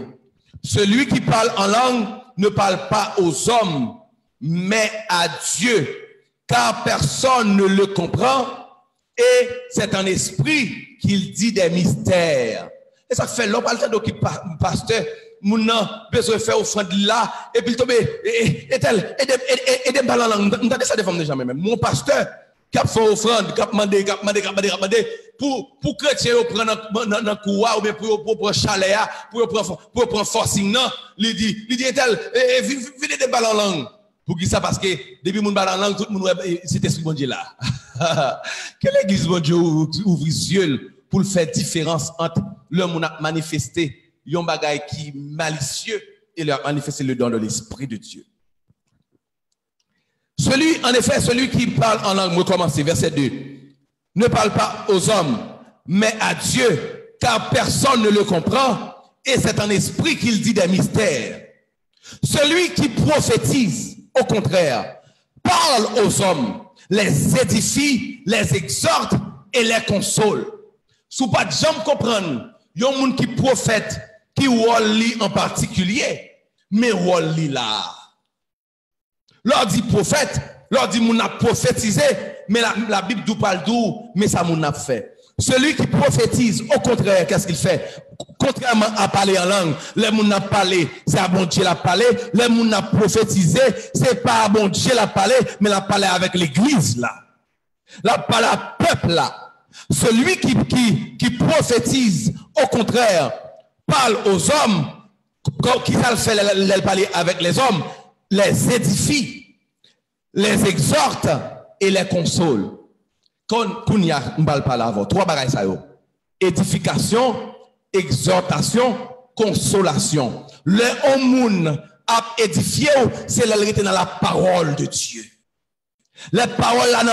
Celui qui parle en langue ne parle pas aux hommes, mais à Dieu, car personne ne le comprend, et c'est un esprit qu'il dit des mystères. Et ça fait l'homme, le qui pasteur, mon besoin de faire offrande là, et puis il tombe, et des ballons là, on a ça des femmes déjà même. Mon pasteur, qui a fait offrande, qui a demandé, pour chrétien, prendre dans couloir, ou bien pour prendre chalet, pour prendre forcing, il dit, venez des ballons là. Pour qui ça? Parce que depuis mon ballon là, tout le monde, c'est esprit bon Dieu là. Quelle église bon Dieu ouvre les yeux pour faire différence entre l'homme qui a manifesté un bagage qui est malicieux et leur manifester le don de l'Esprit de Dieu. Celui qui parle en langue, recommencer, verset 2, ne parle pas aux hommes, mais à Dieu, car personne ne le comprend, et c'est un esprit qu'il dit des mystères. Celui qui prophétise, au contraire, parle aux hommes, les édifie, les exhorte et les console. Sous pas de jambes comprendre, il y a un monde qui prophète, qui lit en particulier, mais lit là. Leur dit prophète, leur dit moun a prophétisé, mais la Bible nous parle d'où, mais ça moun a fait. Celui qui prophétise, au contraire, qu'est-ce qu'il fait? Contrairement à parler en langue, les moun a parlé, c'est à bon Dieu l'a parlé, les moun a prophétisé, c'est pas à bon Dieu l'a parlé, mais l'a parlé avec l'église là. L'a parlé à peuple là. Celui qui prophétise, au contraire, parle aux hommes, qui ça fait le parler avec les hommes, les édifie, les exhorte et les console. Quand on y a, on parle pas là-avant. Trois bagages ça yo. Édification, exhortation, consolation. Le homme a édifié, c'est la dans la parole de Dieu. Les paroles là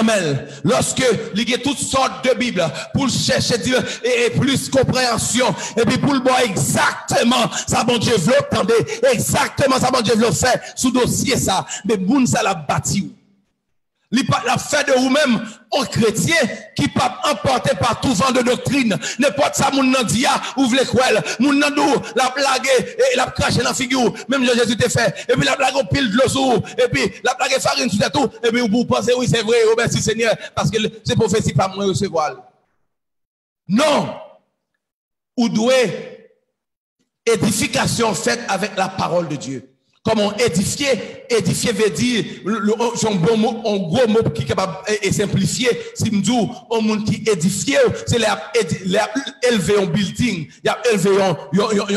lorsque il y a toutes sortes de Bibles pour chercher Dieu et plus compréhension et puis pour le voir exactement ça bon Dieu veut entendre exactement ça bon Dieu veut faire sous dossier ça mais moun ça l'a bâti la fait de vous-même un chrétien qui peut emporter par tout vent de doctrine n'importe ça moun nan dia ou vle kwel moun nan dou la blague et la cracher dans figure même Jésus te fait et puis la blague au pile de l'eau et puis la blague farine tout tout et puis vous pensez oui c'est vrai oh merci Seigneur parce que c'est prophétie pas moi recevoir non ou doué édification faite avec la parole de Dieu. Comment édifier? Édifier veut dire, un bon mot, un gros mot qui est capable de simplifier. Si je dis, un monde qui édifie, c'est élever un building, il a élevé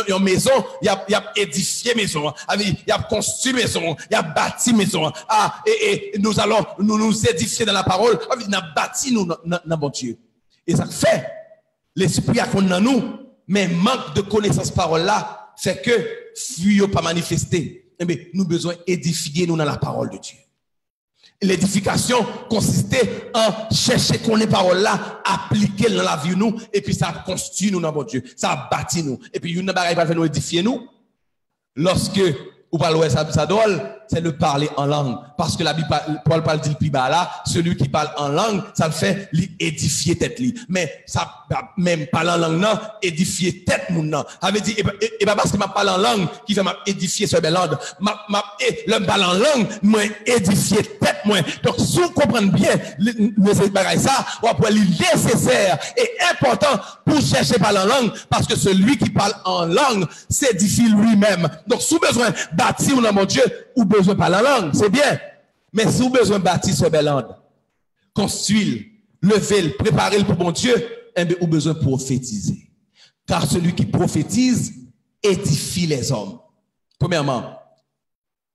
une maison, il a édifié maison, il a construit maison, il a bâti maison. Ah, et nous allons nous édifier dans la parole, il a bâti nous dans bon Dieu. Et ça fait, l'esprit a qu'on dans nous, mais manque de connaissance parole là, fait que, fuyons pas manifester. Eh bien, nous avons besoin d'édifier nous dans la parole de Dieu. L'édification consistait en chercher qu'on les paroles là, appliquer dans la vie de nous, et puis ça construit nous dans mon Dieu. Ça bâtit nous. Et puis, une bagaille va faire nous édifier nous. Lorsque, ou parlez ça drôle, c'est le parler en langue. Parce que la Bible, Paul parle dit plus bas là, celui qui parle en langue, ça le fait édifier tête li. Mais ça, même parler en langue, non, édifier tête moun non. Avait dit, et pas parce que m'a parlé en langue, qui fait m'a édifier ce bel langue. Le parle en langue, moi, édifier tête, moi. Donc, si vous comprenez bien, ces bagages ça, on va nécessaire et important pour chercher parler en langue, parce que celui qui parle en langue s'édifie lui-même. Donc, si vous besoin bâtir dans mon Dieu, ou besoin de parler en langue, c'est bien. Mais si vous avez besoin de bâtir ce bel langue, construire, lever, préparer pour mon Dieu, eh bien, vous avez besoin de prophétiser. Car celui qui prophétise édifie les hommes. Premièrement,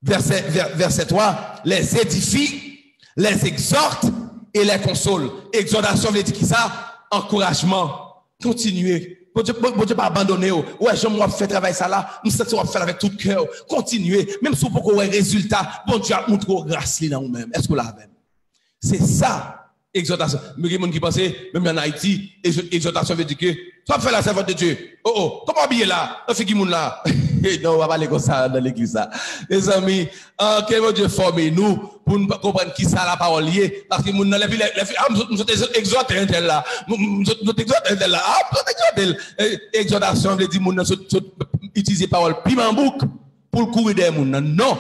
verset 3, les édifie, les exhorte et les console. Exhortation veut dire qui ça? Encouragement. Continuez. Bon Dieu pas abandonner. Ouais, j'aime moi faire travail ça là. Nous sommes faire avec tout cœur. Continuez. Même si vous n'avez pas de résultat, bon Dieu a montré grâce dans vous-même. Est-ce que vous l'avez? C'est ça, exhortation. Mais il y a des gens qui pensent, même en Haïti, exhortation veut dire que, tu vas faire la servante de Dieu. Oh, comment habiller là? On fait qui moun là? Non, on va parler comme ça dans l'église là. Les amis, que mon Dieu forme nous pour nous comprendre qui ça la parole liée. Parce que nous sommes exhortés un tel là. Nous sommes exhortés un tel là. Ah, nous sommes exhortés. Exhortation veut dire nous utiliser parole piment bouc pour courir des moun. Non.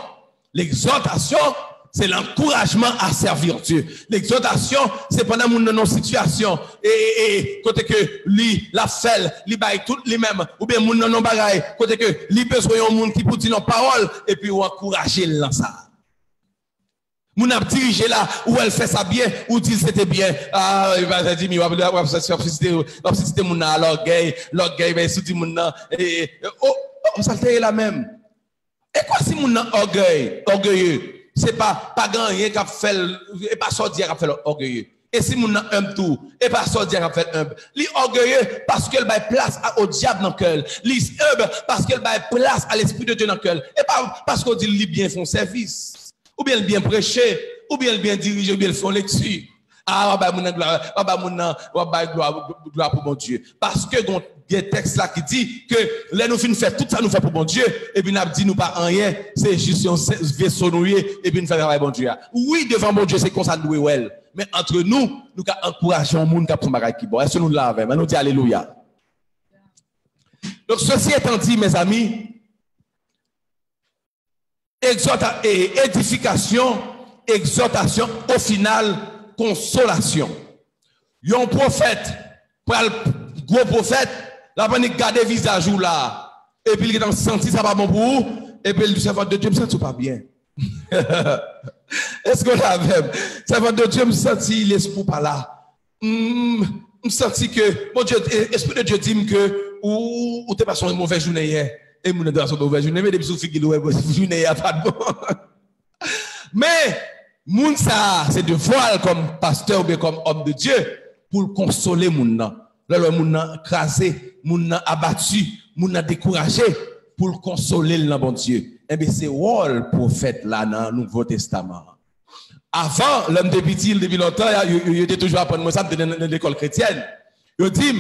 L'exhortation c'est l'encouragement à servir Dieu. L'exhortation, c'est pendant nos situations. Et côté que lui, la fait, lui baille tout lui-même. Ou bien moun non bagaille. Côté que lui besoin d'un monde qui pour dire nos paroles. Et puis ou encourager dans ça. Moun a dirigé là, où elle fait ça bien, ou dit c'était bien. Ah, il va dire, il va citer moun à l'orgueil, ben, sous dit moun on s'altère la même. Et quoi si moun orgueilleux? C'est pas gagner qui a fait, et pas sortir qui a fait orgueilleux. Et si moun un tout, et pas sortir qui a fait un. Li orgueilleux parce qu'elle baille place au diable dans le cœur. Li humble parce qu'elle baille place à l'esprit de Dieu dans le cœur. Et pas parce qu'on dit li bien font service. Ou bien le bien prêcher, ou bien le bien diriger, ou bien le faire lecture. Ah, gloire pour mon Dieu. Parce que il y a un texte là qui dit que là nous finissons faire tout ça nous fait pour mon Dieu, et puis nous dit nous pas rien, c'est juste un vaisseau noué, et puis nous faisons travail pour mon Dieu. Oui, devant mon Dieu, c'est comme ça nous well. Mais entre nous, nous encourageons le monde qui a son bagage qui bon. Est-ce que nous l'avons? Nous disons alléluia. Donc, ceci étant dit, mes amis, édification, exhortation, au final, consolation. Il y a un prophète, gros prophète, la panique garde visage ou là, et puis il est senti ça pas bon pour vous, et puis le servant de Dieu me sent pas bien. Est-ce qu'on a même? Servant de Dieu me senti l'esprit pas là. Me senti que, mon Dieu, l'esprit de Dieu dit que, ou t'es passé une mauvaise journée hier. Et mon dans son mauvaise journée, mais depuis ce figure journée a pas de bon. Mais moun ça c'est de voile comme pasteur ou bien comme homme de Dieu pour consoler moun nan. Là moun nan crasé, moun nan abattu, moun nan découragé pour consoler le bon Dieu. Et bien c'est rôle prophète là dans le Nouveau Testament. Avant l'homme de petit depuis longtemps, il était toujours apprendre moi ça dans l'école chrétienne. Il dit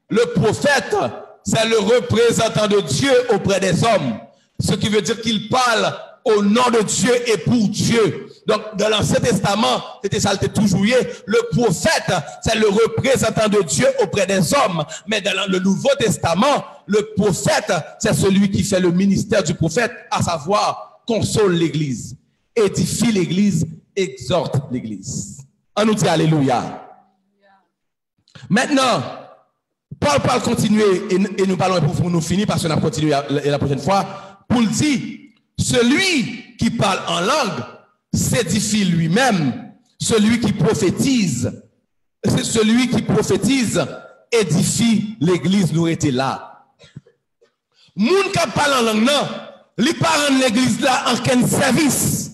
le prophète c'est le représentant de Dieu auprès des hommes. Ce qui veut dire qu'il parle au nom de Dieu et pour Dieu. Donc, dans l'Ancien Testament, c'était ça, c'était toujours le prophète, c'est le représentant de Dieu auprès des hommes. Mais dans le Nouveau Testament, le prophète, c'est celui qui fait le ministère du prophète, à savoir, console l'Église, édifie l'Église, exhorte l'Église. On nous dit alléluia. Maintenant, Paul parle continuer et nous parlons pour nous finir parce qu'on a continué la prochaine fois. Pour dire, celui qui parle en langue s'édifie lui-même. Celui qui prophétise, c'est celui qui prophétise édifie l'église. Nous étions là. Moun qui parle en langue, non, li parle l'église là en quel service.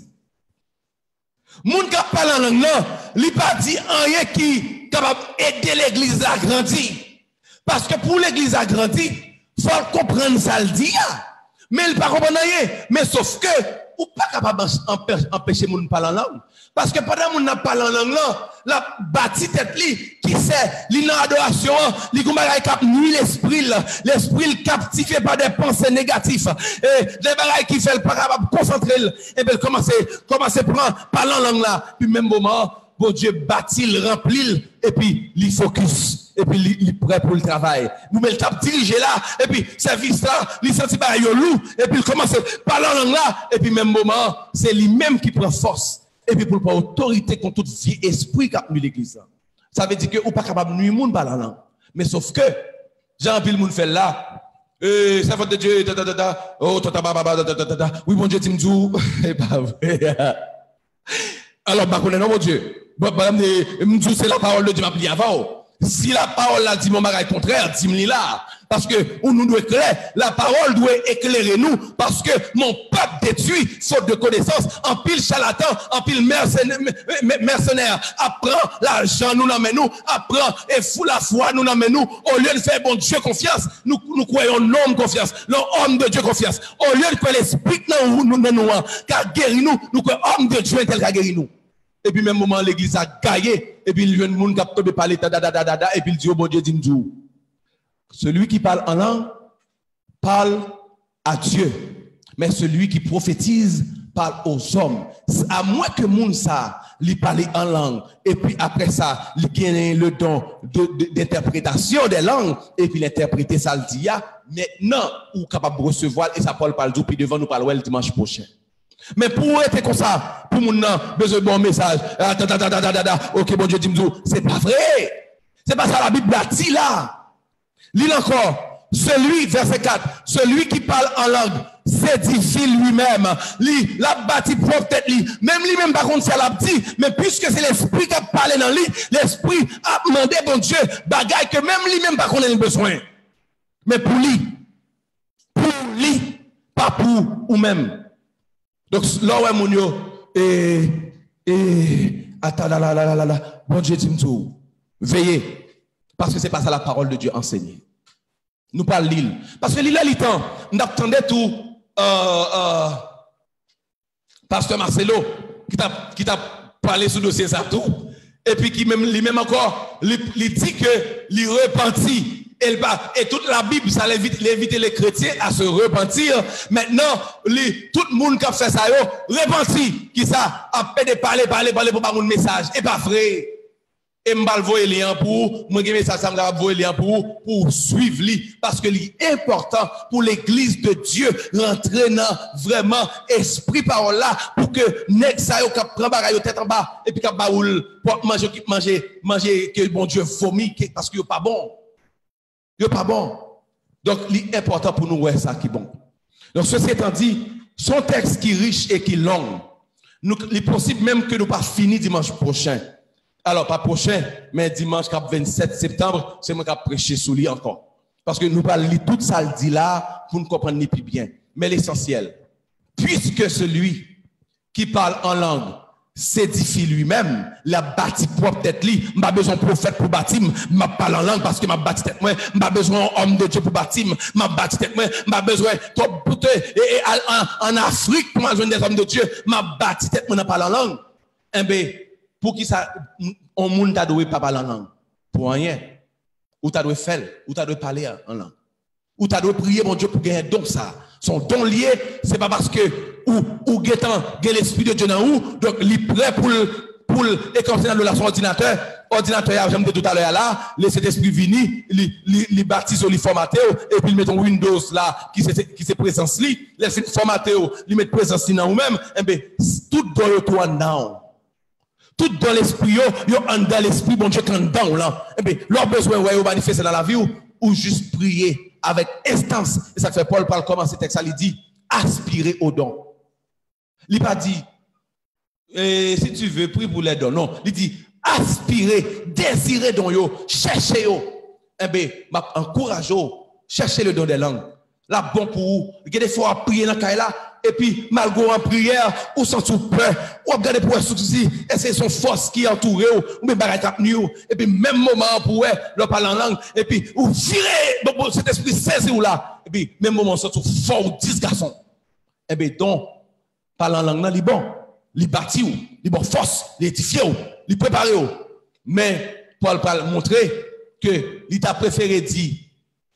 Moun qui parle en langue, non, li pas dit rien qui capable aider l'église à grandir. Parce que pour l'église à grandir, il faut comprendre ça le dit. Mais il ne pas comprendre rien. Mais sauf que, ou pas capable d'empêcher les gens de parler en langue. Parce que pendant que nous parlons en langue, la bâtie tête qui sait, l'in adoration, li goumaray cap nuit l'esprit captivé par des pensées négatives. Et des bagailles qui fait pas capable de concentrer. Et bien, commencer à prendre, parler en langue là. Puis même moment, bon Dieu bâtit, remplit, et puis il focus. Et puis il est prêt pour le travail. Nous mettons le diriger là, et puis service là, il senti par loup, et puis il commence à parler en langue là, et puis même moment, c'est lui-même qui prend force. Et puis pour prendre autorité contre tout vie esprit qui a tenu l'église. Ça veut dire que ou pas capable de nuire monde parler en langue. Mais sauf que, Jean-Pierre monde fait là, ça va de Dieu, oh, oui, bon Dieu, Timdou, c'est pas vrai. Alors, bah, non, mon Dieu, c'est la parole de Dieu, m'a plié avant. Si la parole a dit mon bagage contraire, dis-moi là. Parce que nous doit éclairer, la parole doit éclairer nous. Parce que mon peuple détruit, faute de connaissance, en pile charlatan, en pile mercenaire, apprend l'argent, nous l'emmènons, apprend et fout la foi, nous l'emmènons. Au lieu de faire bon Dieu confiance, nous croyons l'homme confiance, l'homme de Dieu confiance. Au lieu de croire l'esprit, nous, car guérit nous, nous croyons homme de Dieu tel qu'a guéri nous. Et puis, même moment, l'église a gaillé. Et puis, il y a un monde qui a tombé par l'état, et puis il dit, oh bon Dieu, dis-moi. Celui qui parle en langue parle à Dieu. Mais celui qui prophétise parle aux hommes. À moins que monde ça, lui parle en langue. Et puis, après ça, il gagne le don d'interprétation des langues. Et puis, l'interpréter ça, le dit, maintenant, ou capable de recevoir. Et ça, Paul parle du, puis devant nous parle le dimanche prochain. Mais pour être comme ça, pour mon besoin de bon message, ok, bon Dieu, dis-moi, c'est pas vrai. C'est pas ça la Bible a dit là. Lis encore. Celui, verset 4, celui qui parle en langue s'édifie lui-même. La bâti propre tête lui. Même lui-même, par contre, c'est la dit. Mais puisque c'est l'esprit qui a parlé dans lui, l'esprit a demandé, bon Dieu, bagaille que même lui-même, par contre, il a besoin. Mais pour lui, pas pour ou-même. Donc, là où est mon yo, attends, bon Dieu, dis-moi, veillez. Parce que c'est pas ça la parole de Dieu enseignée. Nous parlons l'île. Parce que l'île a temps, nous attendons tout, Pasteur Marcelo, qui t'a parlé sur le dossier ça tout, et puis qui même, lui-même encore, il dit que il repentit. Et toute la Bible, ça l'invite les chrétiens à se repentir. Maintenant, tout le monde qui a fait ça, repentit. Qui ça? A fait de parler pour pas mon message. Et pas vrai. Et m'bal voyer lien pour, moi message ça m'bal voyer lien pour suivre lui. Parce que c'est important pour l'église de Dieu rentrer dans vraiment esprit parole là pour que nèg ça yo k'ap prend bagaille tête en bas et puis k'ap baoul pour manger que bon Dieu vomit parce que yo pas bon. Yo pas bon. Donc, c'est important pour nous, ouais, ça qui est bon. Donc, ceci étant dit, son texte qui est riche et qui est long, il est possible même que nous pas fini dimanche prochain. Alors, pas prochain, mais dimanche 27 septembre, c'est moi qui vais prêcher sous lui encore. Parce que nous pas lire tout ça le dit là pour nous comprendre ni plus bien. Mais l'essentiel, puisque celui qui parle en langue s'édifie lui-même, la bâti propre tête lui, m'a besoin de prophète pour bâtir, m'a parle en langue parce que m'a bâti tête moi, m'a besoin homme de Dieu pour bâtir, m'a bâti tête moi, m'a besoin en Afrique pour joindre des hommes de Dieu, m'a bâti tête moi n'a parle en langue. Eh ben pour qui ça on monde t'a doué pas parler en langue pour rien. Ou t'a doué faire, ou t'a doué parler en langue. Ou t'a doué prier mon Dieu pour gagner don ça. Son don lié, c'est pas parce que ou guettant l'esprit de Dieu dans ou donc il est prêt pour écorcer dans le ordinateur j'aime de tout à l'heure là laisser l'esprit venir il baptise il formaté et puis il met un Windows là qui c'est présence li laisser formaté il met présence dans ou même et ben tout dans le toi now tout dans l'esprit yo en dans l'esprit bon Dieu quand dans là et ben leur besoin ouais manifester dans la vie ou juste prier avec instance et ça fait Paul parle comment ce texte ça il dit aspirer au don. Il n'a pas dit, si tu veux, prie pour les dons. Non, il dit, aspirer, désirer don yo, chercher yo. Eh bien, encourage yo, chercher le don des langues. La bon pour vous. Il y a des fois à prier dans la là, et puis, malgré en prière, ou sans tout peur, ou regarder pour souci, et c'est son force qui entoure ou bien barrage cap nous. Et puis, même moment pour le parler en langue, et puis, ou virer, cet esprit saisi ou là. Et puis, même moment, surtout fort ou 10 garçons. Eh bien, donc, parler en langue, il est bon. Il est bâti, il est bon force, il est édifié, il est préparé. Mais, Paul va montrer que il t'a préféré dire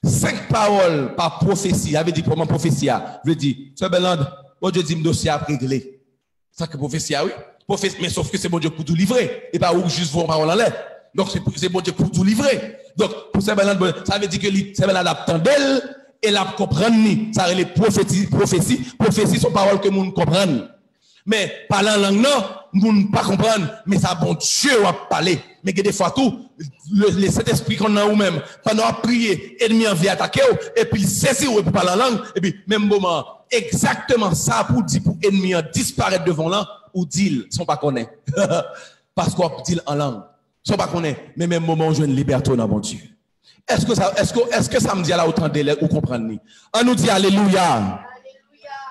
5 paroles par prophétie. Il avait dit comment prophétie a. Je dis, Sœur Belande, bon Dieu dit, mon dossier a réglé. Ça que prophétie a, oui. Prophétie, mais sauf que c'est bon Dieu pour tout livrer. Et pas juste vos paroles en l'air. Donc, c'est bon Dieu pour tout livrer. Donc, pour Sœur Belande, ça veut dire que Sœur Belande attend d'elle. Et la comprendre ni ça les prophéties sont paroles que nous comprenons mais parler en langue non nous pas comprendre mais ça bon Dieu va parler mais que des fois tout le Saint-Esprit qu'on a ou même pendant prier ennemi en vient attaquer et puis saisir pour parler en langue et puis même moment exactement ça pour dire pour ennemi disparaître devant là ou dit sont pas connaît parce qu'on dit en langue sont pas connaît mais même moment je une liberté dans mon Dieu. Est-ce que ça me dit là autant de ou comprendre? On nous dit alléluia.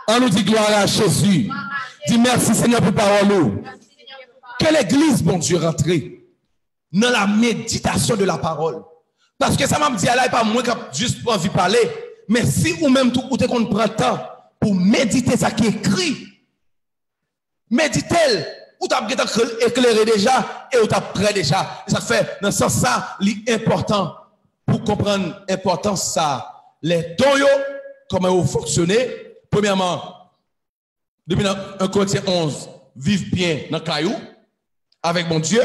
On nous dit gloire à Jésus. Dis merci Seigneur pour parole. Que l'église, bon Dieu, rentre dans la méditation de la parole. Parce que ça m'a dit là, pas moi qui juste envie de parler. Mais si ou même tout côté qu'on prend temps pour méditer ça qui est écrit, méditez, ou t'as éclairé déjà et ou t'as prêt déjà. Et ça fait, dans ce sens ça, l'important. Pour comprendre l'importance ça, les dons, comment ils fonctionnent. Premièrement, depuis 1 Corinthiens 11, vivre bien dans le caillou, avec mon Dieu.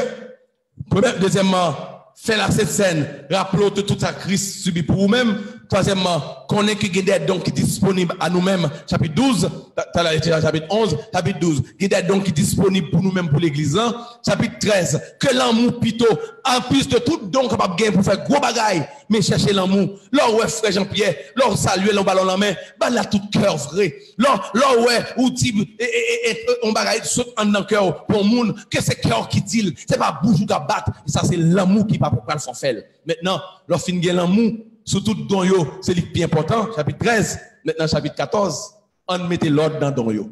Deuxièmement, faire la cette scène, rappelons de toute sa crise subie pour vous-même. Troisièmement, connaît qu'il y a des dons qui sont disponibles à nous-mêmes. Chapitre 12, chapitre 11, chapitre 12. Il y a des dons qui sont disponibles pour nous-mêmes, pour l'église. Chapitre 13, que l'amour plutôt, en plus de tout don capable de gagner pour faire gros bagaille, mais chercher l'amour. Là où est frère Jean-Pierre, là où saluer le ballon en main, bah là tout cœur vrai. Là où est, où dit, on bagaille saute en dans cœur pour le monde, que c'est cœur qui dit, c'est pas bouche qui bat, ça c'est l'amour qui va pour le faire. Maintenant, lorsqu'on gagne l'amour, surtout don yo, c'est le plus important, chapitre 13, maintenant chapitre 14, on mettait l'ordre dans don yo.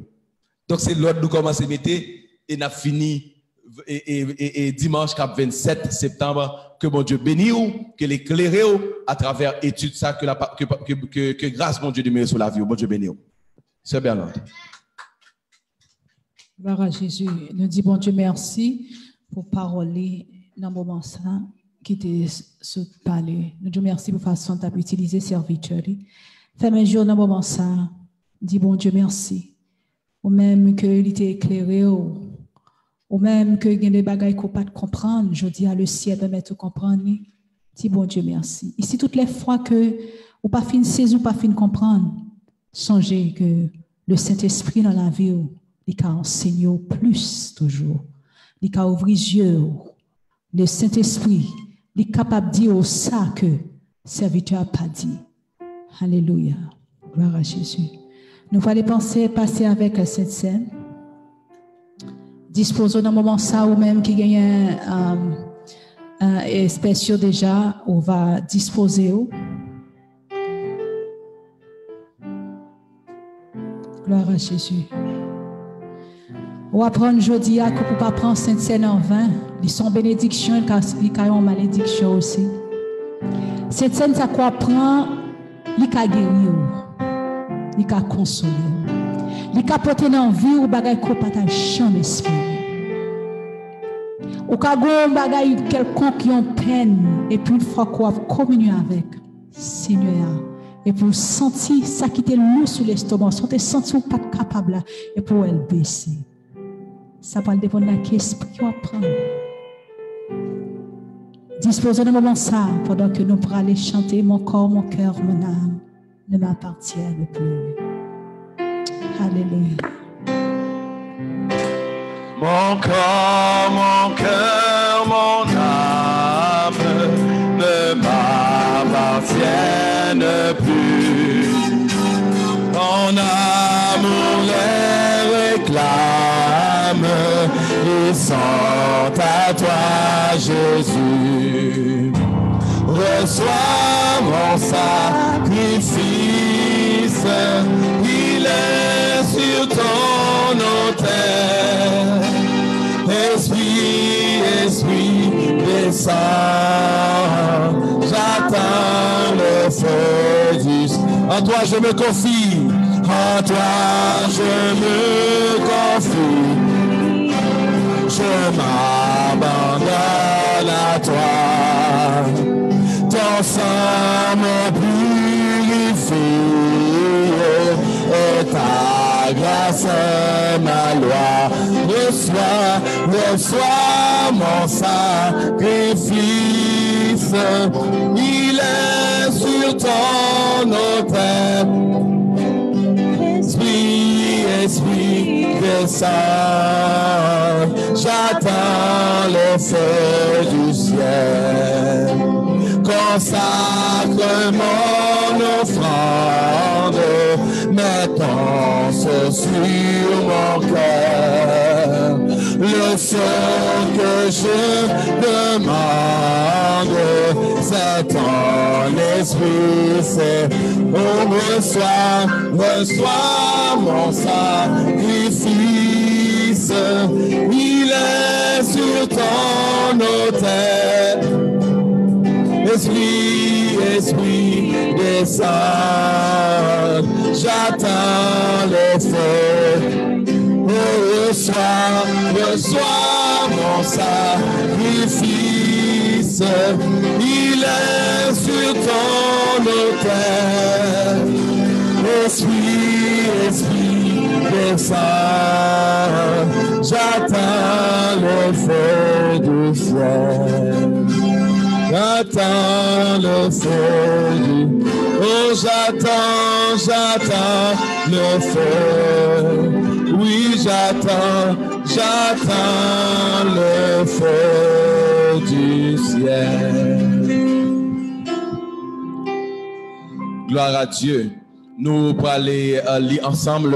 Donc c'est l'ordre nous commence à mettre et n'a fini et dimanche 27 septembre que mon Dieu bénisse ou que l'éclaire à travers étude ça que grâce mon Dieu demeure sur la vie, mon Dieu bénisse. C'est Bernard. Gloire à Jésus. Nous disons bon Dieu merci pour parler dans le moment ça qui te se parler. Nous disons merci pour façon tu as utiliser serviteur. Fais un jour dans le moment ça. Dis bon Dieu merci. Ou même que il t'ait éclairé ou même que il y a des bagailles qu'on pas comprendre, je dis à le ciel de mettre comprendre. Dis bon Dieu merci. Ici toutes les fois que ou pas fin saisir ou pas fin comprendre, songez que le Saint-Esprit dans la vie il a enseigné plus toujours. Il a ouvert les yeux. Le Saint-Esprit il est capable de dire ça que le serviteur n'a pas dit. Alléluia. Gloire à Jésus. Nous allons passer avec la Sainte Seine. Disposons d'un moment ça ou même qui gagne un espèce déjà, on va disposer. Gloire à Jésus. On va prendre jeudi à pour pas prendre Sainte Seine en vain. Ils sont bénédictions, ils ont malédiction aussi. Sainte Seine, ça quoi prend, il a guéri, il a consolé, il a porté dans la vie ou bagay ko pas jamais espéré. Ou ka gon bagay quelconque qui ont peine et puis une fois qu'on a communié avec Seigneur et pour sentir ça qui était lourd sur l'estomac, sentir pas capable et pour elle baisser. Ça va dépendre de l'esprit qu'on apprend. Disposons de moment ça pendant que nous pourrons aller chanter mon corps, mon cœur, mon âme ne m'appartiennent plus. Alléluia. Mon corps, mon cœur, mon âme ne m'appartiennent plus. Ton amour les réclame, ils sont à toi, Jésus. Reçois mon sacrifice, il est sur ton autel. Esprit, esprit, descends, j'attends le feu du ciel. En toi je me confie, en toi je me confie, je m'abandonne à toi. Ton sang me purifie et ta grâce est ma loi. Reçois mon sacrifice, il est sur ton autel. Esprit, descend, j'attends le feu du ciel. Consacre mon offrande, mets ton feu sur mon cœur. Le seul que je demande, c'est ton esprit, c'est reçois mon sacrifice, il est sur ton autel. Esprit, descend, j'attends le feu. Reçois mon sacrifice, il est sur ton autel. Esprit, descend, j'attends le feu du ciel. J'attends le feu du j'attends, j'attends le feu. Oui, j'attends le feu du ciel. Gloire à Dieu. Nous allons aller lire ensemble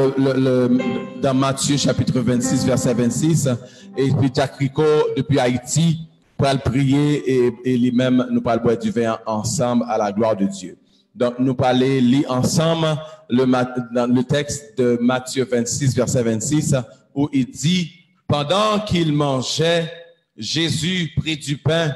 dans Matthieu chapitre 26, verset 26. Et puis Jack Rico, depuis Haïti, pour prier et lui-même, nous allons boire du vin ensemble à la gloire de Dieu. Donc, nous allons lire ensemble dans le texte de Matthieu 26, verset 26, où il dit, pendant qu'il mangeait, Jésus prit du pain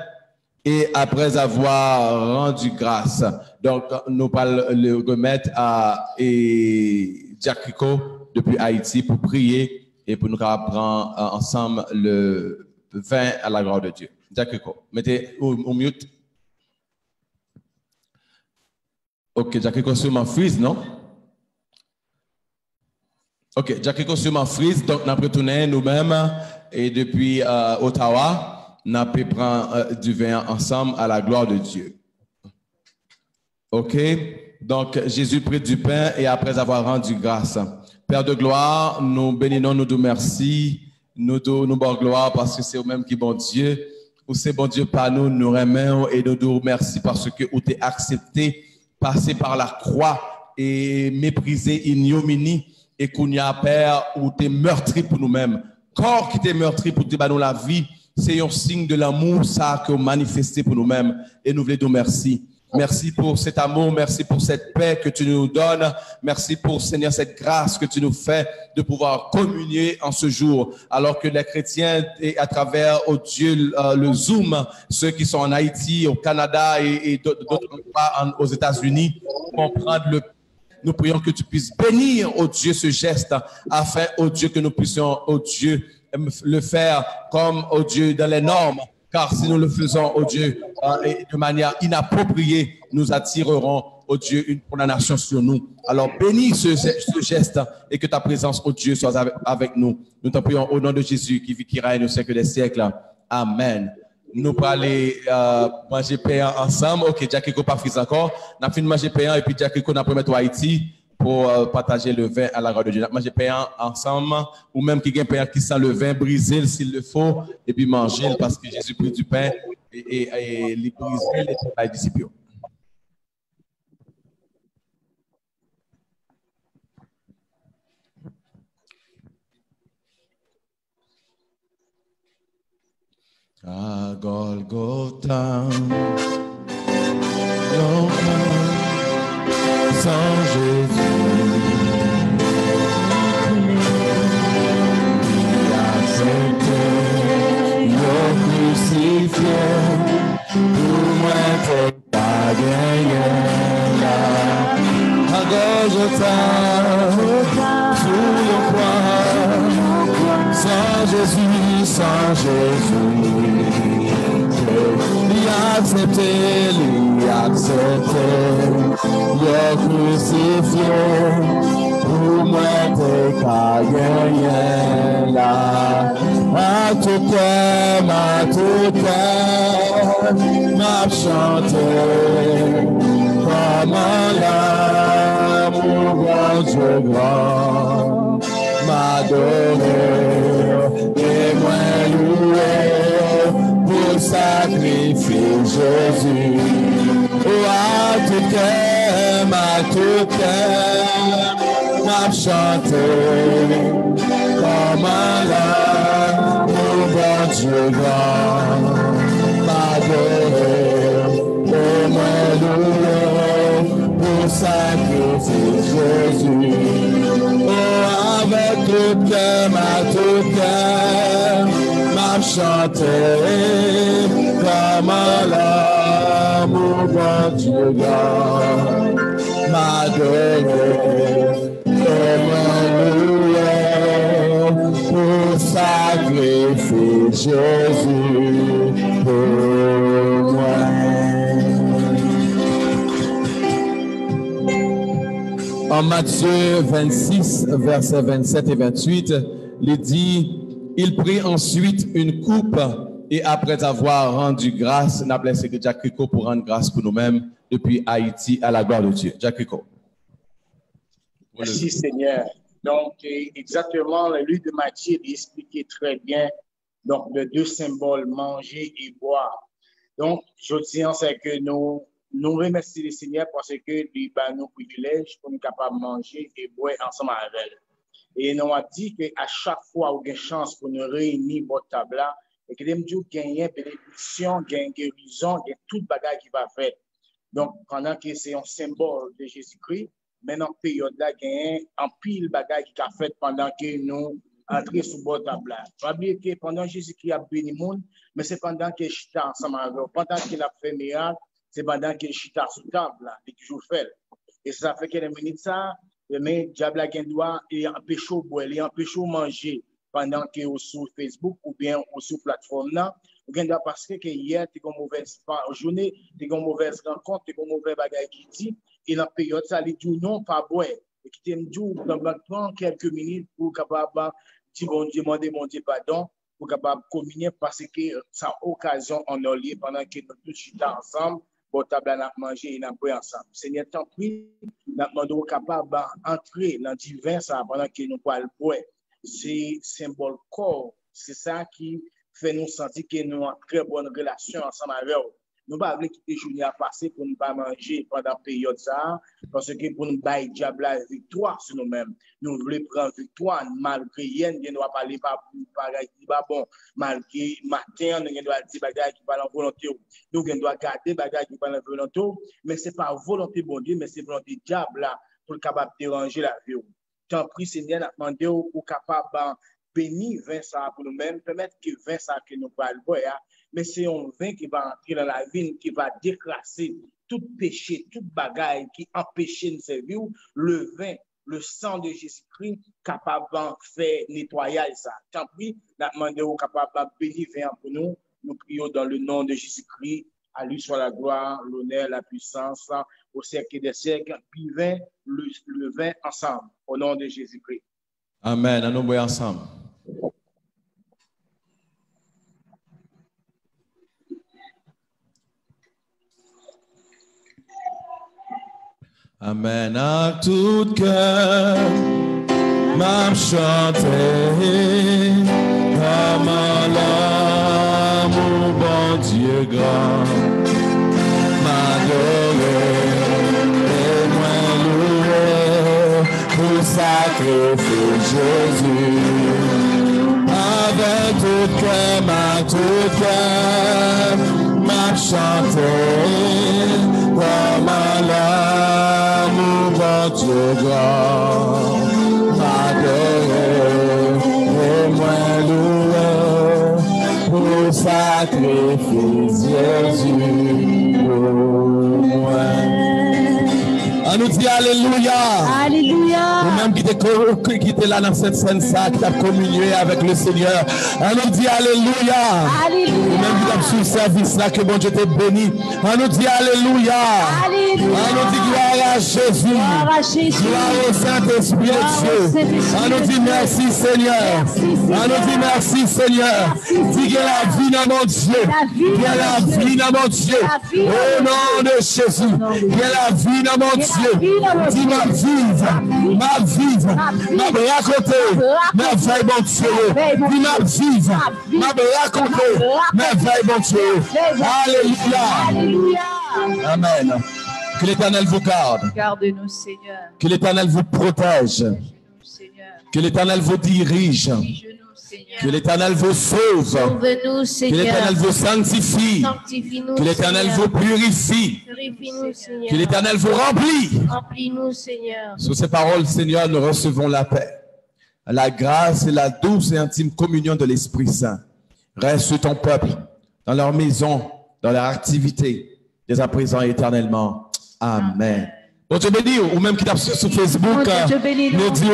et après avoir rendu grâce. Donc, nous allons le remettre à Jack Rico depuis Haïti pour prier et pour nous prendre ensemble le vin à la gloire de Dieu. Jack Rico, mettez au mute. Ok, Jack Rico sur ma frise, non? Ok, Jack Rico sur ma frise, donc nous avons retourné nous-mêmes et depuis Ottawa, nous avons pris du vin ensemble à la gloire de Dieu. Ok, donc Jésus prit du pain et après avoir rendu grâce. Père de gloire, nous bénissons, nous te merci, nous bon gloire parce que c'est vous-même qui est bon Dieu. Ou c'est bon Dieu par nous, nous remercions et nous te remercions parce que vous t'es accepté, passer par la croix et mépriser ignominie et qu'on y a Père ou t'es meurtri pour nous-mêmes. Corps qui t'est meurtri pour te donner la vie, c'est un signe de l'amour ça que vous manifestez pour nous-mêmes et nous voulons te remercier. Merci pour cet amour, merci pour cette paix que tu nous donnes. Merci pour, Seigneur, cette grâce que tu nous fais de pouvoir communier en ce jour. Alors que les chrétiens, et à travers, oh Dieu, le Zoom, ceux qui sont en Haïti, au Canada et d'autres endroits aux États-Unis, comprendre nous prions que tu puisses bénir, oh Dieu, ce geste, afin, oh Dieu, que nous puissions, oh Dieu, le faire comme, oh Dieu, dans les normes. Car si nous le faisons, oh Dieu, de manière inappropriée, nous attirerons, oh Dieu, une condamnation sur nous. Alors bénis ce geste et que ta présence, oh Dieu, soit avec nous. Nous t'en prions au nom de Jésus qui vit, qui règne au siècle des siècles. Amen. Nous allons aller manger payant ensemble. Ok, Jackie pas frise encore. Nous avons fini de manger payant et puis Jackie n'a pas mettre Haïti pour partager le vin à la gloire de Dieu. Manger payant ensemble, ou même qui gagne payant qui sent le vin, briser s'il le faut, et puis manger parce que Jésus prit du pain et les briser les disciples. À Golgotha, sans Jésus, il a accepté, le crucifié, pour moi t'es pas gagné là. À Golgotha, sous le croix, sans Jésus, il a accepté, le crucifié, pour moi t'es pas gagné là. À tout cœur, m'a chanté, comme l'amour grand Dieu grand, m'adorer, et moi louer, pour sacrifier Jésus. Oh, à tout cœur, m'a chanté, comme l'amour grand Dieu grand, m'adorer, et moi louer, pour sacrifier Jésus. Oh, avec tout cœur, m'a chanté, comme l'amour grand Dieu grand, m'adorer, et moi louer, pour sacrifier Jésus pour moi. En Matthieu 26, versets 27 et 28, il dit, il prit ensuite une coupe Et après avoir rendu grâce, nous avons laissé Jack Rico pour rendre grâce pour nous-mêmes depuis Haïti à la gloire de Dieu. Jack Rico. Merci Seigneur. Donc, exactement, le livre de Matthieu expliquait très bien donc, les deux symboles, manger et boire. Donc, je tiens à que nous remercions le Seigneur parce que lui nous privilège pour nous capables de manger et boire ensemble avec elle. Et nous avons dit qu'à chaque fois où il y a une chance pour nous réunir votre table là, et que nous avons gagné bénédiction, gagné guérison, gagné toute bagage qui va faire. Donc, pendant que c'est un symbole de Jésus-Christ, maintenant, période là, gagné un pile bagage qui a fait pendant que nous entrons sur votre table. Je vais dire que pendant Jésus-Christ a béni le monde, mais c'est pendant que chita ensemble avec eux. Pendant qu'il a fait miracle, c'est pendant que chita sur table là, et toujours fait. Et ça fait quelques minutes ça, mais diable a un droit et empêche au boire, et empêche au manger pendant que vous sur Facebook ou bien sur plateforme là. Parce que hier, tu as une mauvaise journée, tu as une mauvaise rencontre, tu as une mauvaise bagaille qui dit, et dans la période, ça dit non, pas boire. Et qui t'aime dit, prendre quelques minutes pour capable dire bon Dieu, demander mon Dieu pardon, pour capable communier parce que ça occasion en a lieu pendant que nous tous sommes ensemble, pour table à manger et à boire ensemble. Seigneur, tant pis, nous sommes capables d'entrer dans divin ça pendant que nous parlons boire. C'est symbole corps, c'est ça qui fait nous sentir que nous avons une très bonne relation ensemble avec eux. Nous ne pouvons pas quitter journée à passer pour ne pas manger pendant la période ça, parce que pour nous bailler diable la victoire sur nous-mêmes. Nous voulons prendre victoire malgré rien, nous doit parler pas bon, malgré matin, nous doit dire bagage qui parle en volonté. Nous doit garder bagage qui parle en volonté, mais c'est pas volonté bon Dieu, mais c'est volonté diable là pour capable déranger la vie. Tant pis Seigneur, n'a demandé au capable bénir vin ça pour nous-mêmes, permettre que vin ça que nous parlons mais c'est un vin qui va entrer dans la vie, qui va déclasser tout péché, toute bagaille qui empêche de servir, le vin, le sang de Jésus-Christ, capable de faire nettoyer ça. Tant pis, nous demandons capable de bénir vin pour nous. Nous prions dans le nom de Jésus-Christ. À lui soit la gloire, l'honneur, la puissance, au siècle des siècles. Puis le vin ensemble, au nom de Jésus-Christ. Amen. À nous boire ensemble. Amen. À tout cœur, m'a chanté, comme l'amour, bon Dieu grand, m'adorer, et moi louer, pour sacrifier Jésus. Avec tout cœur, m'a chanté, comme l'amour, bon Dieu grand, m'adorer, et moi louer, pour sacrifice Jésus pour moi. On nous dit Alléluia. Alléluia. Nous-mêmes qui était là dans cette scène, ça, qui a communié avec le Seigneur. On nous dit Alléluia. Alléluia. Nous-mêmes qui avons sur ce service là, que bon Dieu te bénit. On nous dit Alléluia. Alléluia. On nous dit gloire à Jésus. Gloire à Jésus. Gloire au Saint-Esprit de Dieu. On nous dit merci Seigneur. On nous dit merci Seigneur. Dis qu'il y a la vie dans mon Dieu. Il y a la vie dans mon Dieu. Au nom de Jésus. Il y a la vie dans mon Dieu. Dis ma vive, ma raconter, merveille mon Dieu. Dis ma vive, ma raconter, merveille mon Dieu. Alléluia. Alléluia. Amen. Que l'Éternel vous garde. Garde-nous, Seigneur. Que l'Éternel vous protège. Que l'Éternel vous dirige. Que l'Éternel vous sauve. Sauve-nous, Que Seigneur. l'Éternel vous sanctifie. Sanctifie-nous, Que l'Éternel Seigneur. vous purifie. Purifie-nous, Seigneur. Que l'Éternel vous remplit. Remplis-nous, Seigneur. Sous ces paroles, Seigneur, nous recevons la paix, la grâce et la douce et intime communion de l'Esprit Saint. Reste sur ton peuple, dans leur maison, dans leur activité, dès à présent et éternellement. Amen. Bon Dieu béni, ou même qui t'a sur Facebook, nous dit,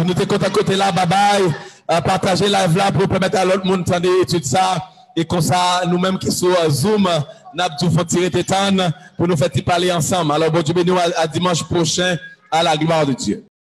nous t'es côté à côté là, bye bye, partager live là pour permettre à l'autre monde d'étudier ça. Et comme ça, nous-mêmes qui sommes Zoom, nous avons tiré tétane pour nous faire parler ensemble. Alors, bon Dieu béni, à dimanche prochain, à la gloire de Dieu.